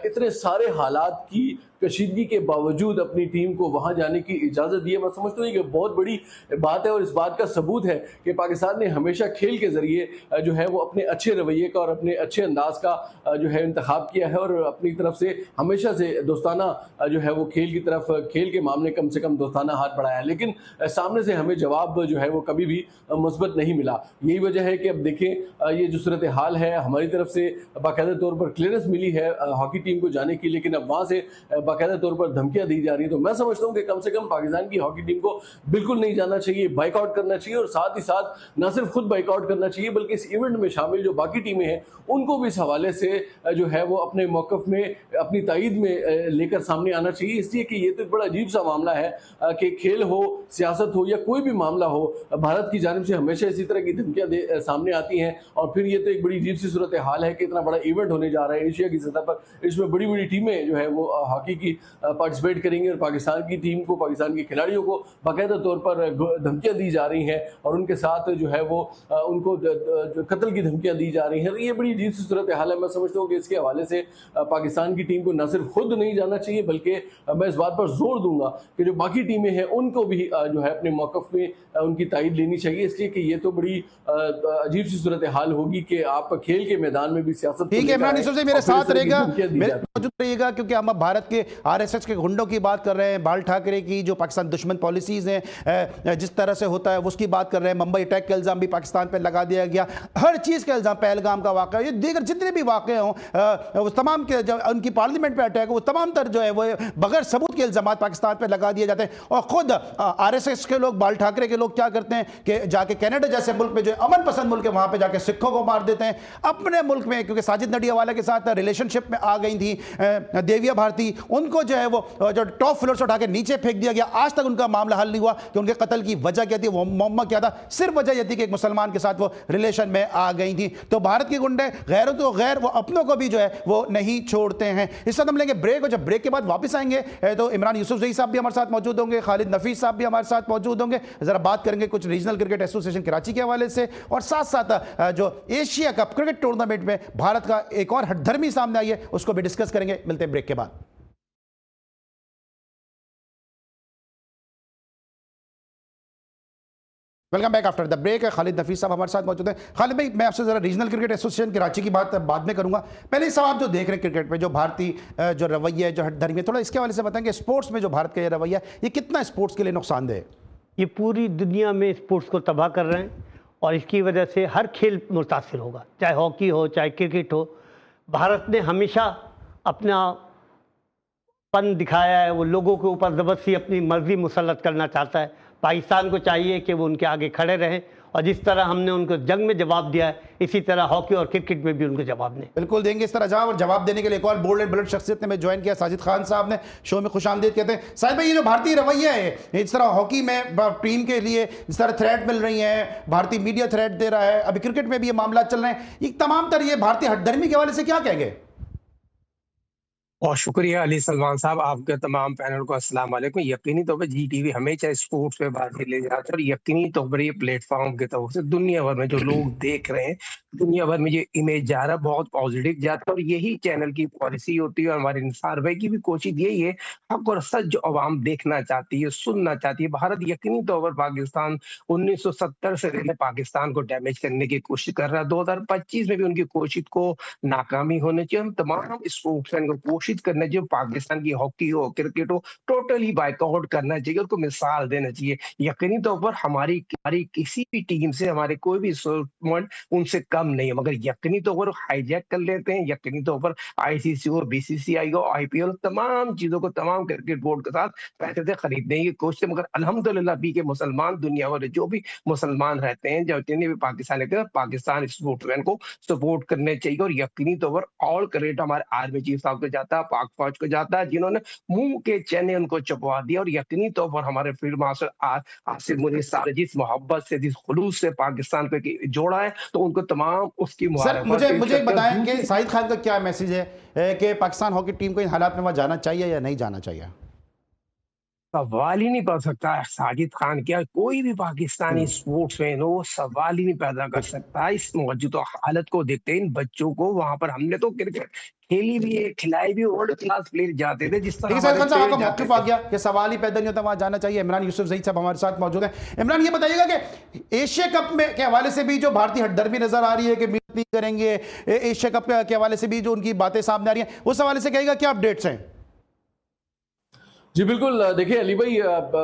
इतने सारे हालात की कशीदगी के बावजूद अपनी टीम को वहां जाने की इजाज़त दी है। मैं समझता हूँ कि बहुत बड़ी बात है और इस बात का सबूत है कि पाकिस्तान ने हमेशा खेल के ज़रिए जो है वो अपने अच्छे रवैये का और अपने अच्छे अंदाज का जो है इंतखाब किया है और अपनी तरफ से हमेशा से दोस्ताना जो है वो खेल की तरफ, खेल के मामले कम से कम दोस्ताना हाथ बढ़ाया है। लेकिन सामने से हमें जवाब जो है वो कभी भी मुस्बत नहीं मिला। यही वजह है कि अब देखें ये जो सूरत हाल है, हमारी तरफ से बाकायदा तौर पर क्लियरेंस मिली है हॉकी टीम को जाने की, लेकिन अब वहाँ से बाकायदा तौर पर धमकियां दी जा रही है। तो मैं समझता हूं कि कम से कम पाकिस्तान की हॉकी टीम को बिल्कुल नहीं जाना चाहिए, बाइकआउट करना चाहिए और साथ ही साथ न सिर्फ खुद बाइकआउट करना चाहिए बल्कि इस इवेंट में शामिल जो बाकी टीमें हैं उनको भी इस हवाले से जो है वो अपने मौक़िफ़ में, अपनी तायद में लेकर सामने आना चाहिए। इसलिए कि ये तो एक बड़ा अजीब सा मामला है कि खेल हो, सियासत हो या कोई भी मामला हो, भारत की जानिब से हमेशा इसी तरह की धमकियां सामने आती हैं और फिर ये तो एक बड़ी अजीब सी सूरत हाल है कि इतना बड़ा इवेंट होने जा रहा है एशिया की सतह पर, इसमें बड़ी बड़ी टीमें जो है वो हॉकी की पार्टिसिपेट करेंगे और पाकिस्तान की टीम को, पाकिस्तान के खिलाड़ियों को बाकायदा तौर पर धमकियां दी जा रही हैं और उनके साथ जो है वो उनको कत्ल की धमकियां दी जा रही हैं। ये बड़ी अजीब सी सूरत हाल है। मैं समझता हूँ कि इसके हवाले से पाकिस्तान की टीम को न सिर्फ खुद नहीं जाना चाहिए बल्कि मैं इस बात पर जोर दूंगा कि जो बाकी टीमें हैं उनको भी जो है अपने मौक़िफ़ में उनकी तायद लेनी चाहिए। इसलिए कि ये तो बड़ी अजीब सी सूरत हाल होगी कि आप खेल के मैदान में भी सियासत, ठीक है, इमरान यूसुफ से मेरे साथ रहेगा, मौजूद रहिएगा, क्योंकि हम भारत के आरएसएस के गुंडों की बात कर रहे हैं, बाल ठाकरे की जो पाकिस्तान दुश्मन पॉलिसीज़ हैं जिस तरह से होता है उसकी बात कर रहे हैं। मुंबई अटैक का इल्ज़ाम भी पाकिस्तान पर लगा दिया गया, हर चीज़ का इल्ज़ाम, पहलगाम का वाक़या, ये दीगर जितने भी वाक़े हों उस तमाम के, जब उनकी पार्लियामेंट पर अटैक हो, वो तमाम तर जो है वो बगैर सबूत के इल्ज़ाम पाकिस्तान पर लगा दिए जाते हैं। और ख़ुद आरएसएस के लोग, बाल ठाकरे के लोग क्या करते हैं कि जाके कनाडा जैसे मुल्क में, जो अमन पसंद मुल्क है, वहाँ पर जाके सिखों को मार देते हैं। अपने मुल्क में, क्योंकि साजिद नडियावाला के साथ रिलेशनशिप में आ गई थी देविया भारती, उनको जो है वो जो टॉप फ्लोर से उठा के नीचे फेंक दिया गया। आज तक उनका मामला हल नहीं हुआ कि उनके कत्ल की वजह क्या थी, वो मुअम्मा क्या था। सिर्फ वजह यह थी कि एक मुसलमान के साथ वो रिलेशन में आ गई थी। तो भारत के गुंडे गैरों तो गैर, वो अपनों को भी जो है वो नहीं छोड़ते हैं। इस वक्त हम लेंगे ब्रेक और जब ब्रेक के बाद वापस आएंगे तो इमरान यूसुफजई साहब भी हमारे साथ मौजूद होंगे, खालिद नफीस साहब भी हमारे साथ मौजूद होंगे। जरा बात करेंगे कुछ रीजनल क्रिकेट एसोसिएशन कराची के हवाले से और साथ साथ जो एशिया कप क्रिकेट टूर्नामेंट में भारत का एक और हठधर्मी सामने आई है उसको भी डिस्कस करेंगे। मिलते हैं ब्रेक के बाद। Welcome back after the break. Khalid Nafees साहब हमारे साथ मौजूद हैं। खालिद भाई, मैं आपसे ज़रा रीजनल क्रिकेट एसोसिएशन कराची की बात बाद में करूंगा। पहले सब आप जो देख रहे हैं क्रिकेट में जो भारतीय जो रवैया है, जो हठधर्मी है, थोड़ा इसके हवाले से बताएं कि स्पोर्ट्स में जो भारत का ये रवैया है ये कितना स्पोर्ट्स के लिए नुकसानदेह है? ये पूरी दुनिया में स्पोर्ट्स को तबाह कर रहे हैं और इसकी वजह से हर खेल मुतासिर होगा, चाहे हॉकी हो चाहे क्रिकेट हो। भारत ने हमेशा अपना पन दिखाया है, वो लोगों के ऊपर ज़बरदस्ती अपनी मर्जी मुसल्लत करना चाहता है। पाकिस्तान को चाहिए कि वो उनके आगे खड़े रहें और जिस तरह हमने उनको जंग में जवाब दिया है इसी तरह हॉकी और क्रिकेट में भी उनको जवाब दें। बिल्कुल देंगे इस तरह जवाब। और जवाब देने के लिए एक और बोल्ड एंड ब्लड शख्सियत ने मैं ज्वाइन किया, साजिद खान साहब ने शो में खुशामदीद कहते हैं। साहिब भाई, ये जो भारतीय रवैया है, इस तरह हॉकी में टीम के लिए जिस तरह थ्रेट मिल रही है, भारतीय मीडिया थ्रेट दे रहा है, अभी क्रिकेट में भी ये मामला चल रहे हैं, ये तमाम तरह ये भारतीय हठधर्मी के हवाले से क्या कहेंगे? बहुत शुक्रिया अली सलमान साहब, आपके तमाम पैनल को अस्सलाम वालेकुम। यकीनी तौर पर जी टीवी हमेशा स्पोर्ट्स पे बातें ले जाते हैं और यकीनी तौर पर ये प्लेटफॉर्म की तरफ से दुनिया भर में जो लोग देख रहे हैं, दुनिया भर में ये इमेज जा रहा है, बहुत पॉजिटिव जाता है और यही चैनल की पॉलिसी होती है। और हमारे निसार भाई की भी कोशिश यही है, हक और सच जो अवाम देखना चाहती है, सुनना चाहती है। भारत यकीनी तौर पर पाकिस्तान 1970 से लेकर पाकिस्तान को डैमेज करने की कोशिश कर रहा है। 2025 में भी उनकी कोशिश को नाकामी होनी चाहिए। हम तमाम स्पोर्ट्समैन को कोशिश करना चाहिए, पाकिस्तान की हॉकी हो क्रिकेट हो टोटली बाइकआउट करना चाहिए, उनको मिसाल देना चाहिए। यकीनी तौर पर हमारी किसी भी टीम से हमारे कोई भी स्पोर्ट्समैन उनसे कम नहीं है, मगर यकीनी तौर पर हाईजैक कर लेते हैं। यकीनी तौर पर आईसीसी हो, बीसीसीआई हो, आईपीएल, तमाम चीजों को तमाम क्रिकेट बोर्ड के साथ पैसे से खरीदने की कोशिश, मगर अल्हम्दुलिल्लाह भी के मुसलमान दुनिया भर जो भी मुसलमान रहते हैं, जो जितने भी पाकिस्तान रहते हैं, पाकिस्तान स्पोर्ट्समैन को सपोर्ट करने चाहिए। और यकीनी तौर पर ऑल क्रेडिट हमारे आर्मी चीफ साहब को जाता है, पाक फौज को जाता है, जिन्होंने मुंह के चने उनको चपवा दिया। और यकीनी तौर पर हमारे फील्ड मार्शल आसिफ मुनीर साहब जिस मोहब्बत से, जिस खुलूस से पाकिस्तान को जोड़ा है, तो उनको तमाम उसकी सर मुझे बताएं कि साहिद खान का क्या मैसेज है कि पाकिस्तान हॉकी टीम को इन हालात में वहां जाना चाहिए या नहीं जाना चाहिए? सवाल ही नहीं कर सकता साजिद खान, क्या कोई भी पाकिस्तानी स्पोर्ट्स मैन हो वो सवाल ही नहीं पैदा कर सकता इस मौजूदा हालत को देखते। इन बच्चों को वहां पर हमने तो क्रिकेट खेली भी है, खिलाई भी, वर्ल्ड क्लास प्लेयर जाते थे जिस तरह देखिए साहिद खान साहब, हमारे आपका प्लेयर मौक़िफ़ जाते आ थे। गया कि सवाल ही पैदा नहीं होता, वहां जाना चाहिए। इमरान यूसुफ ज़ईद साहब हमारे साथ मौजूद हैं। इमरान, ये बताइएगा कि एशिया कप में के हवाले से भी जो भारतीय हटदर्मी नजर आ रही है कि मेहनत नहीं करेंगे, एशिया कप के हवाले से भी जो उनकी बातें सामने आ रही हैं, उस हवाले से कहेगा क्या अपडेट्स हैं? जी बिल्कुल, देखिए अली भाई,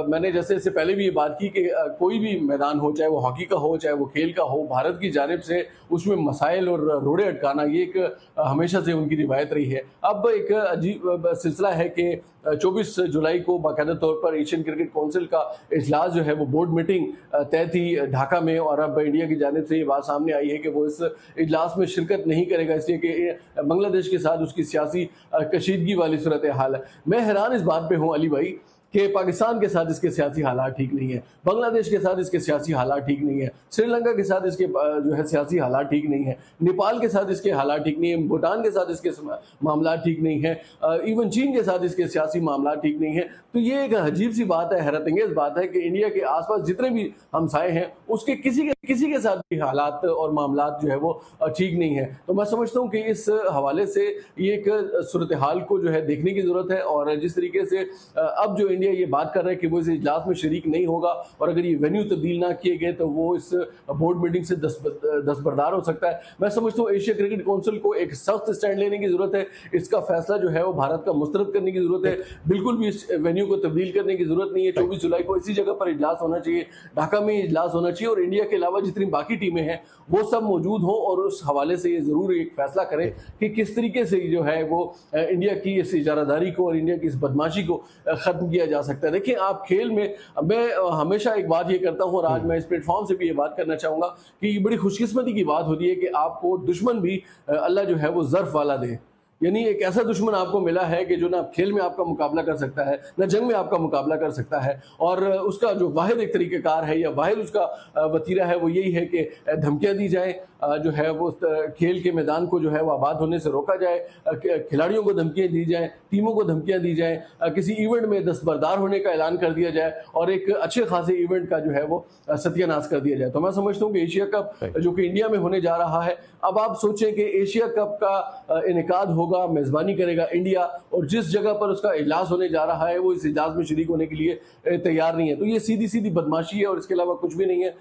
मैंने जैसे इससे पहले भी ये बात की कि कोई भी मैदान हो, चाहे वो हॉकी का हो, चाहे वो खेल का हो, भारत की जानिब से उसमें मसाइल और रोड़े अटकाना ये एक हमेशा से उनकी रिवायत रही है। अब एक अजीब सिलसिला है कि 24 जुलाई को बाकायदा तौर पर एशियन क्रिकेट काउंसिल का इजलास जो है वो बोर्ड मीटिंग तय थी ढाका में, और अब इंडिया की जानिब से ये बात सामने आई है कि वो इस इजलास में शिरकत नहीं करेगा, इसलिए कि बांग्लादेश के साथ उसकी सियासी कशीदगी वाली सूरत हाल है। मैं हैरान इस बात पे हूँ अली भाई कि पाकिस्तान के साथ इसके सियासी हालात ठीक नहीं है, बांग्लादेश के साथ इसके सियासी हालात ठीक नहीं है, श्रीलंका के साथ इसके जो है सियासी हालात ठीक नहीं है, नेपाल के साथ इसके हालात ठीक नहीं है, भूटान के साथ इसके मामला ठीक नहीं है, इवन चीन के साथ इसके सियासी मामला ठीक नहीं है। तो ये एक अजीब सी बात है, हैरत अंगेज बात है कि इंडिया के आसपास जितने भी हमसाए हैं उसके किसी के साथ भी हालात और मामला जो है वो ठीक नहीं है। तो मैं समझता हूँ कि इस हवाले से ये एक सूरत हाल को जो है देखने की जरूरत है, और जिस तरीके से अब जो इंडिया ये बात कर रहा है कि वो इस इजलास में शरीक नहीं होगा, और अगर ये वेन्यू तब्दील ना किए गए तो वो इस बोर्ड मीटिंग से दस्तबरदार हो सकता है। मैं समझता हूँ एशिया क्रिकेट काउंसिल को एक सख्त स्टैंड लेने की जरूरत है, इसका फैसला जो है वो भारत का मुस्तरद करने की जरूरत है, बिल्कुल भी इस वेन्यू को तब्दील करने की जरूरत नहीं है। 24 जुलाई को इसी जगह पर इजलास होना चाहिए, ढाका में इजलास होना चाहिए, और इंडिया के अलावा जितनी बाकी टीमें हैं वो सब मौजूद हों, और उस हवाले से ये जरूर एक फैसला करें कि किस तरीके से जो है वो इंडिया की इस इजारादारी को और इंडिया की इस बदमाशी को खत्म किया जा सकता है। देखिए, आप खेल में, मैं हमेशा एक बात ये करता हूँ और आज मैं इस प्लेटफॉर्म से भी ये बात करना चाहूंगा कि ये बड़ी खुशकिस्मती की बात होती है कि आपको दुश्मन भी अल्लाह जो है वो ज़र्फ वाला दे। यानी एक ऐसा दुश्मन आपको मिला है कि जो ना खेल में आपका मुकाबला कर सकता है, ना जंग में आपका मुकाबला कर सकता है, और उसका जो वाहिद एक तरीक़ेकार है या वाहिद उसका वतीरा है वो यही है कि धमकियाँ दी जाए, जो है वो खेल के मैदान को जो है वो आबाद होने से रोका जाए, खिलाड़ियों को धमकियाँ दी जाएँ, टीमों को धमकियाँ दी जाएँ, किसी इवेंट में दस्तबरदार होने का ऐलान कर दिया जाए, और एक अच्छे खासे इवेंट का जो है वो सत्यानाश कर दिया जाए। तो मैं समझता हूँ कि एशिया कप जो कि इंडिया में होने जा रहा है, अब आप सोचें कि एशिया कप का इनेकाद होगा, मेज़बानी करेगा इंडिया, और जिस जगह पर उसका इजलास होने जा रहा है वो इस इजलास में शरीक होने के लिए तैयार नहीं है। तो ये सीधी सीधी बदमाशी है और इसके अलावा कुछ भी नहीं है।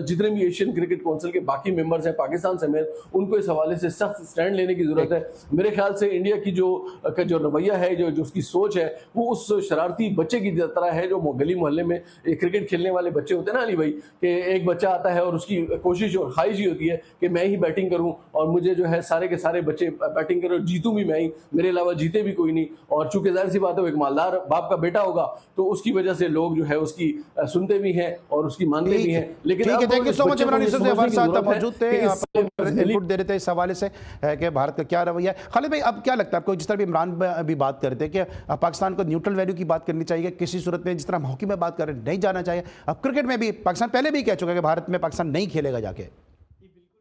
जितने भी एशियन क्रिकेट काउंसिल के बाकी मेंबर्स हैं पाकिस्तान समेत, उनको इस हवाले से सख्त स्टैंड लेने की जरूरत है। मेरे ख्याल से इंडिया की जो रवैया है, जो उसकी सोच है, वो उस शरारती बच्चे की तरह है जो गली मोहल्ले में क्रिकेट खेलने वाले बच्चे होते हैं ना अली भाई, कि एक बच्चा आता है और उसकी कोशिश और ख्वाहिश ही होती है कि मैं ही बैटिंग करूं और मुझे जो है सारे के सारे बच्चे बैटिंग करें, जीतूं भी मैं ही, मेरे अलावा जीते भी कोई नहीं। और चूंकि जाहिर सी बात है वो एक मालदार बाप का बेटा होगा, तो उसकी वजह से लोग जो है उसकी सुनते भी हैं और उसकी मानते भी हैं। लेकिन thank you so much Imran Yusuf हमारे साथ मौजूद थे, इनपुट दे रहे थे इस हवाले से कि भारत का क्या रवैया है। खालिद भाई, अब क्या लगता है आपको, जिस तरह भी इमरान अभी बात कर रहे थे कि पाकिस्तान को न्यूट्रल वैल्यू की बात करनी चाहिए किसी सूरत में, जिस तरह हम हॉकी में बात कर रहे हैं नहीं जाना चाहिए, अब क्रिकेट में भी पाकिस्तान पहले भी कह चुका है कि भारत में पाकिस्तान नहीं खेलेगा, जाके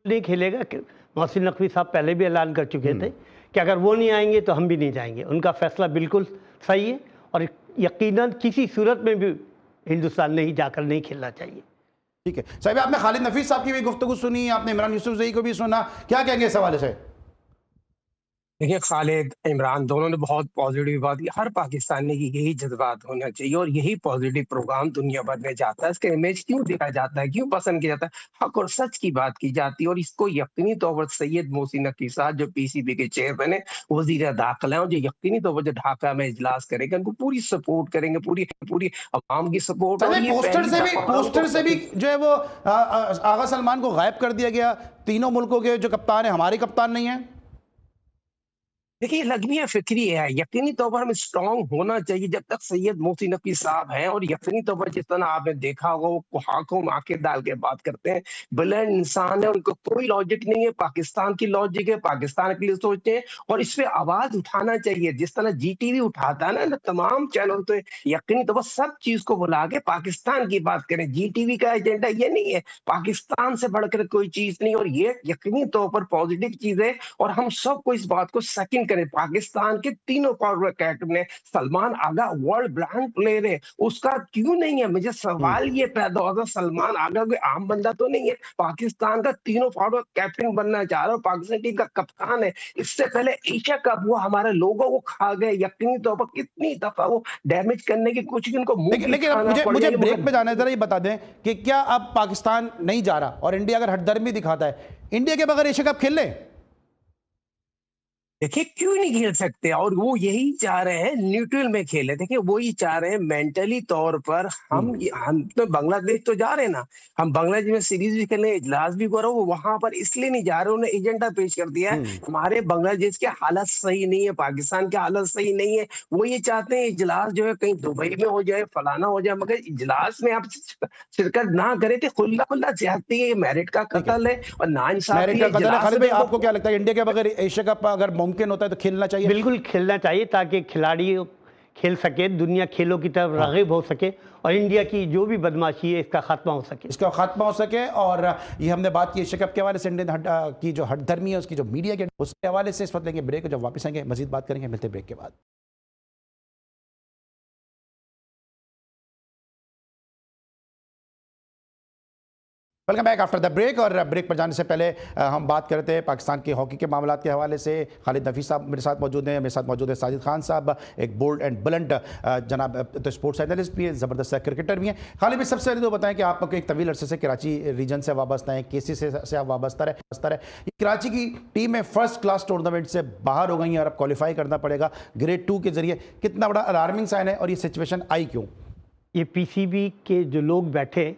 नहीं खेलेगा। मोहसिन नकवी साहब पहले भी ऐलान कर चुके थे कि अगर वो नहीं आएंगे तो हम भी नहीं जाएंगे। उनका फैसला बिल्कुल सही है और यकीनन किसी सूरत में भी हिंदुस्तान नहीं जाकर नहीं खेलना चाहिए। ठीक है साहब, आपने खालिद नफीस साहब की भी गुफ्तगू सुनी, आपने इमरान यूसुफ ज़ई को भी सुना, क्या कहेंगे इस हवाले से? देखिए, खालिद इमरान दोनों ने बहुत पॉजिटिव बात की। हर पाकिस्तानी की यही जज्बात होना चाहिए और यही पॉजिटिव प्रोग्राम दुनिया भर में जाता है। इसका इमेज क्यों देखा जाता है, क्यों पसंद किया जाता है? हक और सच की बात की जाती है, और इसको यकीनी तौर पर सैयद मोहसिन नकवी साहब जो पीसीबी के चेयरमैन है, वजीर दाखिला है, और जो यकीनी तौर पर जो ढाका में इजलास करेंगे उनको पूरी सपोर्ट करेंगे, पूरी अवाम की सपोर्ट। पोस्टर से भी जो है वो आगा सलमान को गायब कर दिया गया। तीनों मुल्कों के जो कप्तान है, हमारे कप्तान नहीं है। देखिए, लगमिया फिक्री है, यकीनी तौर पर हमें स्ट्रांग होना चाहिए जब तक सैयद मोहसिन नकवी साहब हैं, और यकीनी तौर पर जिस तरह आपने देखा होगा वो आंखों में आंखें डाल के बात करते हैं। ब्रिलियंट इंसान है, उनको कोई लॉजिक नहीं है, पाकिस्तान की लॉजिक है, पाकिस्तान के लिए सोचते हैं, और इस पे आवाज उठाना चाहिए जिस तरह जीटीवी उठाता है ना तमाम चैनल। तो यकीनी तौर पर सब चीज को बुला के पाकिस्तान की बात करें। जीटीवी का एजेंडा ये नहीं है, पाकिस्तान से बढ़कर कोई चीज नहीं, और ये यकीनी तौर पर पॉजिटिव चीज है, और हम सबको इस बात को सेकंड करें, पाकिस्तान के तीनों फॉरवर्ड कैप्टन है, सलमान आगा वर्ल्ड ब्रांड प्लेयर है, उसका क्यों नहीं है? मुझे सवाल ये पैदा होता, सलमान आगा कोई आम बंदा तो नहीं है, पाकिस्तान का तीनों फॉरवर्ड कैप्टन बनना चाह रहा है, पाकिस्तान टीम का कप्तान है। इससे पहले एशिया कप हुआ, हमारे लोगों को खा गए, यकीनी तौर पर कितनी दफा वो डैमेज करने की कोशिश, उनको मुंह की लेकिन खाना मुझे पड़ मुझे गई, ब्रेक मगर में जाना है, जरा ये बता दें कि क्या अब पाकिस्तान नहीं जा रहा और इंडिया अगर हठधर्मी दिखाता है, इंडिया के बगैर एशिया कप खेल ले? देखिए क्यों नहीं खेल सकते, और वो यही चाह रहे हैं न्यूट्रल में खेले। देखिए वो ही चाह रहे हैं मेंटली तौर पर, हम तो बांग्लादेश तो जा रहे हैं ना, हम बांग्लादेश में सीरीज भी खेलने, इजलास भी करो, वो वहां पर इसलिए नहीं जा रहे, उन्हें एजेंडा पेश कर दिया है हमारे बांग्लादेश के हालत सही नहीं है, पाकिस्तान के हालत सही नहीं है, वो ये चाहते हैं इजलास जो है कहीं दुबई में हो जाए, फलाना हो जाए, मगर इजलास में आप शिरकत ना करें तो खुला खुला चाहती है, मेरिट का कत्ल है और नाइंसाफी मैरिट का है। कदर है। इजलास खालिद में भाई, आपको क्या लगता है इंडिया के बगैर एशिया कप अगर मुमकिन होता है तो खेलना चाहिए? बिल्कुल खेलना चाहिए, ताकि खिलाड़ी खेल सके, दुनिया खेलों की तरफ राग़िब हो सके और इंडिया की जो भी बदमाशी है इसका खात्मा हो सके, इसका खात्मा हो सके। और ये हमने बात की एशिया कप के हवाले से, इंडियन की जो हठधर्मी है उसकी जो मीडिया के, उसके हवाले से इस वक्त लेंगे ब्रेक, जब वापस आएंगे मजीद बात करेंगे, मिलते ब्रेक के बाद। Welcome back after the break. और ब्रेक पर जाने से पहले हम बात करते हैं पाकिस्तान के हॉकी के मामलात के हवाले से। खालिद नफीस साहब मेरे साथ मौजूद हैं, मेरे साथ मौजूद है साजिद खान साहब, एक बोल्ड एंड बुलंद जनाब तो स्पोर्ट्स एनालिस्ट भी हैं, ज़बरदस्त क्रिकेटर भी हैं। खालिद भाई, सबसे पहले तो बताएं कि आप एक तवील अरसे से कराची रीजन से वाबस्ता हैं, केसी से आप वाबस्ता रहे। कराची की टीम में फर्स्ट क्लास टूर्नामेंट से बाहर हो गई हैं और अब क्वालिफाई करना पड़ेगा ग्रेड 2 के जरिए। कितना बड़ा अलार्मिंग साइन है और ये सिचुएशन आई क्यों? ये पीसीबी के जो लोग बैठे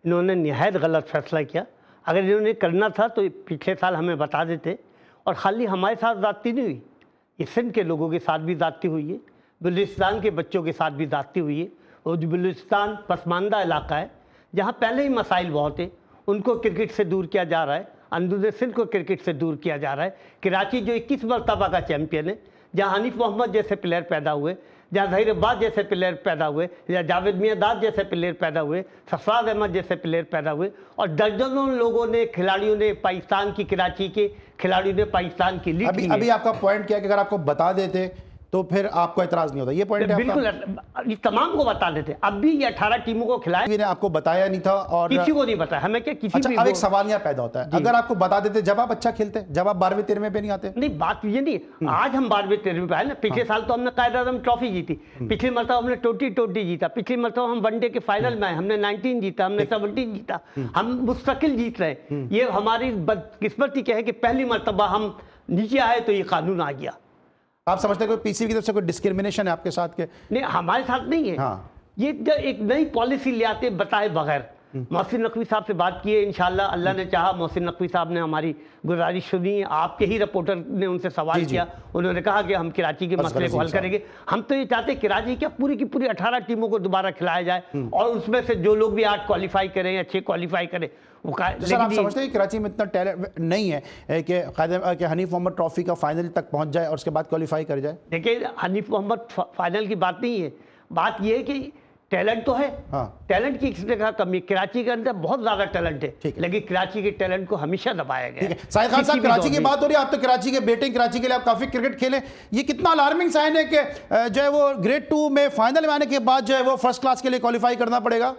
इन्होंने निहायत गलत फैसला किया। अगर इन्होंने करना था तो पिछले साल हमें बता देते, और खाली हमारे साथ ज़्यादती नहीं हुई, ये सिंध के लोगों के साथ भी ज़्यादती हुई है, बलूचिस्तान के बच्चों के साथ भी ज़्यादती हुई है। और जो बलूचिस्तान पसमानदा इलाका है जहाँ पहले ही मसाइल बहुत है, उनको क्रिकेट से दूर किया जा रहा है, अंदरूनी सिंध को क्रिकेट से दूर किया जा रहा है। कराची जो 21 मरतबा का चैम्पियन है, जहाँ हनीफ मोहम्मद जैसे प्लेयर पैदा हुए, जहाँ ज़हीर अब्बास जैसे प्लेयर पैदा हुए, या जावेद मियांदाद जैसे प्लेयर पैदा हुए, सरफराज अहमद जैसे प्लेयर पैदा हुए, और दर्जनों लोगों ने, खिलाड़ियों ने, पाकिस्तान की, कराची के खिलाड़ियों ने पाकिस्तान की लीड की है। अभी आपका पॉइंट क्या है कि अगर आपको बता देते तो फिर आपको एतराज नहीं होता, ये पॉइंट है बिल्कुल, ये तमाम को बता देते। अब भी ये 18 टीमों को खिलाया, आपका? आपको बताया नहीं था और किसी को नहीं बताया हमें, क्या किसी अच्छा, भी अब एक सवाल यहाँ पैदा होता है, अगर आपको बता देते जब आप अच्छा खेलते, जब आप 12वें 13वें पे नहीं आते? नहीं, बात ये नहीं, आज हम 12वें 13वें पे आए ना। पिछले साल तो हमने कायद-ए-आज़म ट्रॉफी जीती, पिछली मरतबा हमने ट्वेंटी जीता, पिछली मरतबा हम वनडे के फाइनल में आए, हमने 19 जीता, हमने 17 जीता, हम मुस्तकिल जीत रहे। ये हमारी बदकिस्मती क्या है कि पहली मरतबा हम नीचे आए तो ये कानून आ गया। आप समझते हैं कोई पीसीबी की तरफ से कोई डिस्क्रिमिनेशन है आपके साथ के? नहीं, हमारे साथ नहीं है। हाँ। ये एक नई पॉलिसी ले आते बताए बगैर। मोहसिन नकवी साहब से बात किए, इंशाल्लाह अल्लाह ने चाहा मोहसिन नकवी साहब ने हमारी गुजारिश सुनी, आपके ही रिपोर्टर ने उनसे सवाल किया, उन्होंने कहा कि हम कराची के मसले को हल करेंगे। हम तो ये चाहते हैं कराची क्या पूरी की पूरी 18 टीमों को दोबारा खिलाया जाए और उसमें से जो लोग भी 8 क्वालिफाई करें, अच्छे क्वालिफाई करें। सर, आप समझते हैं कराची में इतना टैलेंट नहीं है कि हनीफ मोहम्मद ट्रॉफी का फाइनल तक पहुंच जाए और उसके बाद क्वालिफाई कर जाए? देखिए, हनीफ मोहम्मद फाइनल की बात नहीं है, बात यह है कि टैलेंट तो है, टैलेंट की किसी जगह कमी। कराची के अंदर बहुत ज्यादा टैलेंट है, लेकिन कराची के टैलेंट को हमेशा दबाया गया है। साहिद खान साहब, कराची की बात हो रही है, आप तो कराची के बेटे, कराची के लिए आप काफी क्रिकेट खेले, ये कितना अलार्मिंग साइन है कि जो है वो ग्रेड 2 में फाइनल में आने के बाद जो है वो फर्स्ट क्लास के लिए क्वालिफाई करना पड़ेगा?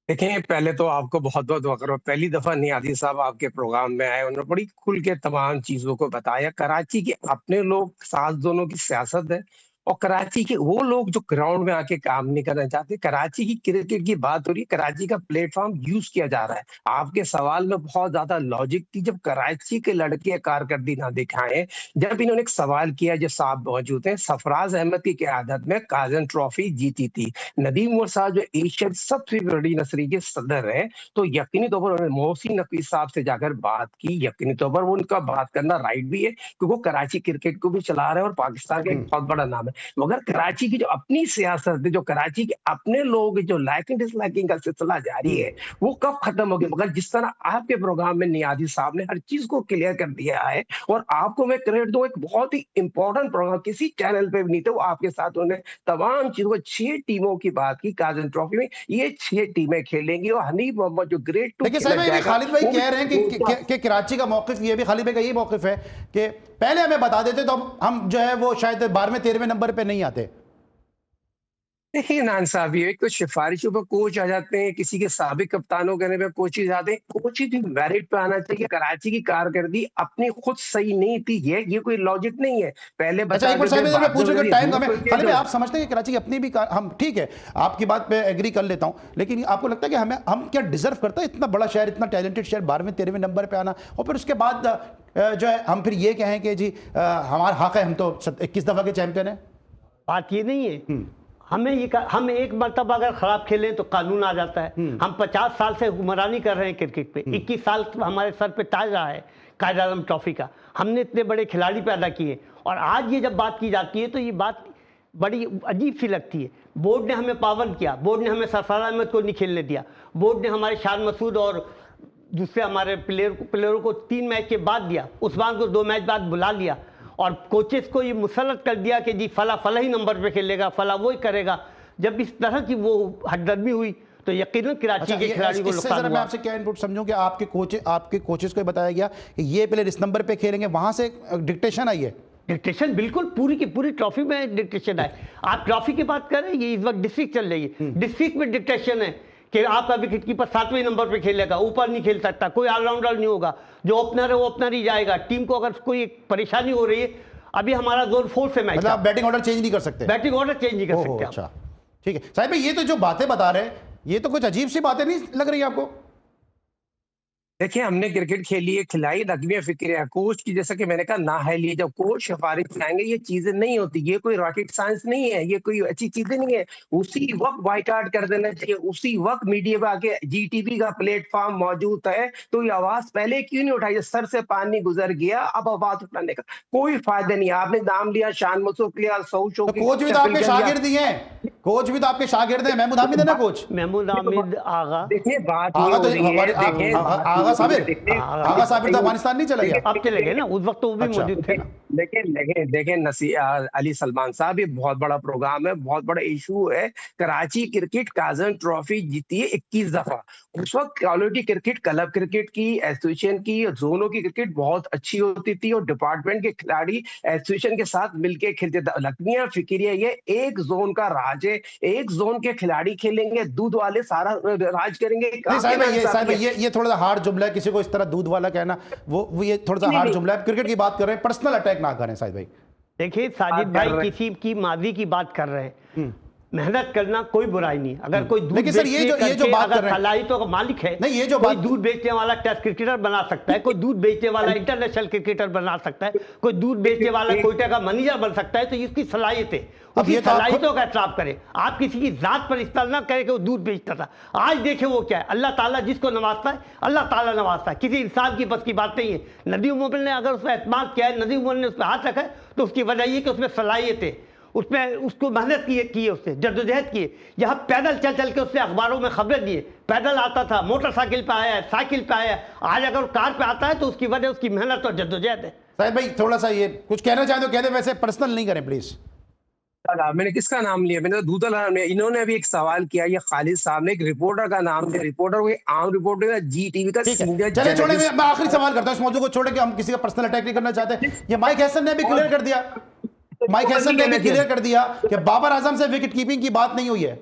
देखें, पहले तो आपको बहुत बहुत वक़्त, पहली दफा नियाज़ी साहब आपके प्रोग्राम में आए, उन्होंने बड़ी खुल के तमाम चीजों को बताया। कराची के अपने लोग साथ दोनों की सियासत है और कराची के वो लोग जो ग्राउंड में आके काम नहीं करना चाहते। कराची की क्रिकेट की बात हो रही है, कराची का प्लेटफॉर्म यूज किया जा रहा है। आपके सवाल में बहुत ज्यादा लॉजिक थी, जब कराची के लड़के कारकर्दगी ना दिखाएं। जब इन्होंने एक सवाल किया, जो साहब मौजूद हैं, सरफराज अहमद की क़यादत में काजन ट्रॉफी जीती थी, नदीम उमर साहब जो एशिया सबसे बड़ी नस्री के सदर है, तो यकीनी तौर पर उन्होंने मोहसिन नकवी साहब से जाकर बात की। यकीनी तौर पर वो उनका बात करना राइट भी है, क्योंकि वो कराची क्रिकेट को भी चला रहे हैं और पाकिस्तान का एक बहुत बड़ा नाम है। मगर कराची की जो अपनी सियासत है, जो कराची के अपने लोग जो लाइकिंग डिसलाइकिंग का सिलसिला जारी है, वो कब खत्म होगी? मगर जिस तरह आपके प्रोग्राम में नियाजी साहब ने हर चीज को क्लियर कर दिया है, और आपको मैं क्रेडिट दूं, एक बहुत ही इंपॉर्टेंट प्रोग्राम किसी चैनल पे भी नहीं थे, वो आपके साथ उन्होंने तमाम चीजों, 6 टीमों की बात की काजन ट्रॉफी में। ये 6 टीमें खेलेंगी और हनीफ मोहम्मद जो ग्रेड 2 देखिए साहिब भाई, ये खालिद भाई कह रहे हैं कि कराची का मौकिफ, ये भी खालिद भाई का यही मौकिफ है कि पहले हमें बता देते तो हम जो है वो शायद 12वें 13वें नंबर पे नहीं आते। देखिए नान साहब, ये एक तो सिफारिशों पर कोच आ जाते हैं, किसी के साबिक कप्तानों कहने पे कोचेज आते हैं। कोच भी मेरिट पे आना चाहिए। कराची की कारकर्दगी अपनी खुद सही नहीं थी, ये कोई लॉजिक नहीं है। पहले अच्छा एक मिनट साहब, मैं पूछ रहा हूं टाइम कम है, खालिद भाई आप समझते हैं कि कराची की अपनी भी हम ठीक है, आपकी बात पे एग्री कर लेता हूं, लेकिन आपको लगता है कि हम क्या डिजर्व करता है इतना बड़ा शहर, इतना टैलेंटेड शहर 12वें 13वें नंबर पे आना, और फिर उसके बाद जो है हम फिर ये कहें कि जी हमारा हक है, हम तो 21 दफा के चैंपियन है? बात ये नहीं है। हम एक मरतबा अगर खराब खेलें तो कानून आ जाता है। हम 50 साल से हुक्मरानी कर रहे हैं क्रिकेट पे, 21 साल हमारे सर पे ताज रहा है कायद आज़म ट्रॉफी का। हमने इतने बड़े खिलाड़ी पैदा किए, और आज ये जब बात की जाती है तो ये बात बड़ी अजीब सी लगती है। बोर्ड ने हमें पाबंद किया, बोर्ड ने हमें सरफराज अहमद को नहीं खेलने दिया, बोर्ड ने हमारे शान मसूद और दूसरे हमारे प्लेयरों को 3 मैच के बाद दिया, उस्मान को 2 मैच बाद बुला लिया, और कोचेस को ये मुसल्लत कर दिया कि जी फला ही नंबर पे खेलेगा, फला वो ही करेगा। जब इस तरह की वो हददर्मी हुई तो यकीनन कराची के खिलाड़ी को नुकसान हुआ। मैं आपसे क्या इनपुट समझूं कि आपके कोचेस को बताया गया कि ये प्लेयर इस नंबर पे खेलेंगे, वहां से डिक्टेशन आई है? डिक्टेशन बिल्कुल पूरी की पूरी ट्रॉफी में डिक्टेशन है। आप ट्रॉफी की बात करें, ये इस वक्त डिस्ट्रिक्ट चल रही है, डिस्ट्रिक्ट में डिक्टेशन है कि आपका विकेट कीपर 7वें नंबर पे खेलेगा, ऊपर नहीं खेल सकता, कोई ऑलराउंडर नहीं होगा, जो ओपनर है वो ओपनर ही जाएगा। टीम को अगर कोई परेशानी हो रही है, अभी हमारा जोन 4 से मैच, मतलब आप बैटिंग ऑर्डर चेंज नहीं कर सकते? बैटिंग ऑर्डर चेंज नहीं कर सकते। अच्छा ठीक है साहिब भाई, ये तो जो बातें बता रहे हैं ये तो कुछ अजीब सी बातें नहीं लग रही आपको? देखिए, हमने क्रिकेट खेली है, खिलाई, नगमिया फिक्र है। कोच की जैसा कि मैंने कहा ना है लिए, जब कोच सिफारिश जाएंगे ये चीजें नहीं होती, ये कोई रॉकेट साइंस नहीं है, ये कोई अच्छी चीजें नहीं है। उसी वक्त बाइकआउट कर देना चाहिए, उसी वक्त मीडिया पे आके जीटीवी का प्लेटफॉर्म मौजूद है तो ये आवाज पहले क्यों नहीं उठाई? सर से पानी गुजर गया, अब आवाज उठाने का कोई फायदा नहीं। आपने नाम लिया शान मसूद लिया, सऊशो, कोच भी तो आपके शागिर्द ही हैं, कोच भी तो आपके शागिर्द हैं। महमूद हामिद है ना कोच? महमूद हामिद आगा, देखिए बात आगा तो आगा साबिर तो अफगानिस्तान नहीं चला गया? अब चले गए ना, उस वक्त तो वो भी मौजूद थे। लेकिन अली सलमान साहब, ये बहुत बड़ा प्रोग्राम है, बहुत बड़ा इशू है। कराची क्रिकेट काजन ट्रॉफी जीती है 21 दफा। उस वक्त क्वालिटी क्रिकेट, क्लब क्रिकेट की, एसोसिएशन की, जोनों की क्रिकेट बहुत अच्छी होती थी, और डिपार्टमेंट के खिलाड़ी एसोसिएशन के साथ मिलकर खेलते थे। लखमिया फिक्रिया, ये एक जोन का राज है, एक जोन के खिलाड़ी खेलेंगे, दूध वाले सारा राज करेंगे। ये थोड़ा सा हार्ड जुमला है, किसी को इस तरह दूध वाला कहना, वो ये थोड़ा सा हार्ड जुमला है। क्रिकेट की बात कर रहे हैं, पर्सनल अटैक ना करें साहिद भाई। देखिए साजिद भाई, किसी की माजी की बात कर रहे हैं, मेहनत करना कोई बुराई नहीं। अगर कोई दूध लेकिन सर ये जो बात कर रहे हैं, खिलाई तो मालिक है नहीं, ये जो कोई दूध बेचने वाला टेस्ट क्रिकेटर बना सकता है, कोई दूध बेचने वाला इंटरनेशनल क्रिकेटर बना सकता है, कोई दूध बेचने वाला कोयटा का मैनेजर बन सकता है। तो इसकी सलाहियत है, उसकी सलाहियतों का एहतराम करें। आप किसी की जात पर इस्तेमाल ना करें कि वो दूध बेचता था। आज देखे वो क्या है, अल्लाह ताला जिसको नवाजता है अल्लाह ताला नवाजता है, किसी इंसान की बस की बात नहीं है। नदी उमर ने अगर उस पर एतमाद किया है, नदी उमर ने उस पर हाथ रखा है, तो उसकी वजह ये कि उसमें सलाहियत है, उसमें उसको मेहनत की है, उससे जद्दोजहद की है। यहाँ पैदल चल चल के उसने अखबारों में खबरें दी है, पैदल आता था, मोटरसाइकिल पे आया है, साइकिल पे आया है, आज अगर कार पे आता है तो उसकी वजह उसकी मेहनत और जद्दोजहद है। साहिब भाई थोड़ा सा ये कुछ कहना चाहें तो कह दें, वैसे पर्सनल नहीं करें प्लीज। मैंने किसका नाम लिया? मैंने तो दूधल नाम लिया। इन्होंने भी एक सवाल किया, ये खालिद साहब ने एक रिपोर्टर का नाम लिया। रिपोर्टर कोई आम रिपोर्टर, जीटीवी का सीनियर। चले छोड़े, मैं आखिरी सवाल करता हूं इस मौजूद को छोड़ के, हम किसी का पर्सनल अटैक नहीं करना चाहते। ये माइक हैसन ने भी क्लियर कर दिया, माइक हैसन ने भी क्लियर कर दिया कि बाबर आजम से विकेट कीपिंग की बात नहीं हुई है।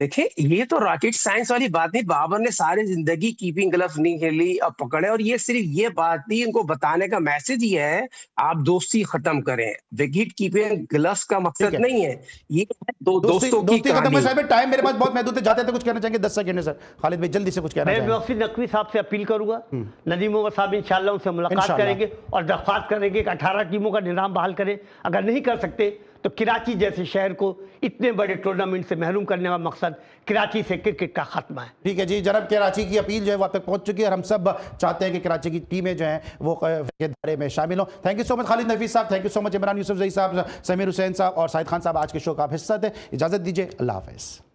देखिए, ये तो रॉकेट साइंस वाली बात नहीं। बाबर ने सारी जिंदगी कीपिंग ग्लव्स नहीं खेली और पकड़े, और ये सिर्फ ये बात नहीं, इनको बताने का मैसेज ये है आप दोस्ती खत्म करें। विकेट कीपिंग ग्लव्स का मकसद नहीं है, ये दोस्तों की खत्म है। साहब टाइम मेरे पास बहुत महदूद है, जाते थे कुछ कहना चाहेंगे 10 सेकंड है सर। खालिद भाई जल्दी से कुछ कहना चाहेंगे? मैं वसीम नकवी साहब से अपील करूंगा, नदीम उमर साहब इंशाल्लाह उनसे मुलाकात करेंगे और दरख्वास्त करेंगे कि 18 टीमों का निज़ाम बहाल करें। अगर नहीं कर सकते तो कराची जैसे शहर को इतने बड़े टूर्नामेंट से महरूम करने का मकसद कराची से क्रिकेट का खात्मा है। ठीक है जी जनाब, कराची की अपील जो है वो आप तक पहुंच चुकी है और हम सब चाहते हैं कि कराची की टीमें जो हैं वो के दायरे में शामिल हों। Thank you so much Khalid Nafees साहब, thank you so much Imran Yusufzai साहब, समीर हुसैन साहब और साहिद खान साहब, आज के शो का आप हिस्सा थे। इजाज़त दीजिए, अल्लाह हाफ़िज़।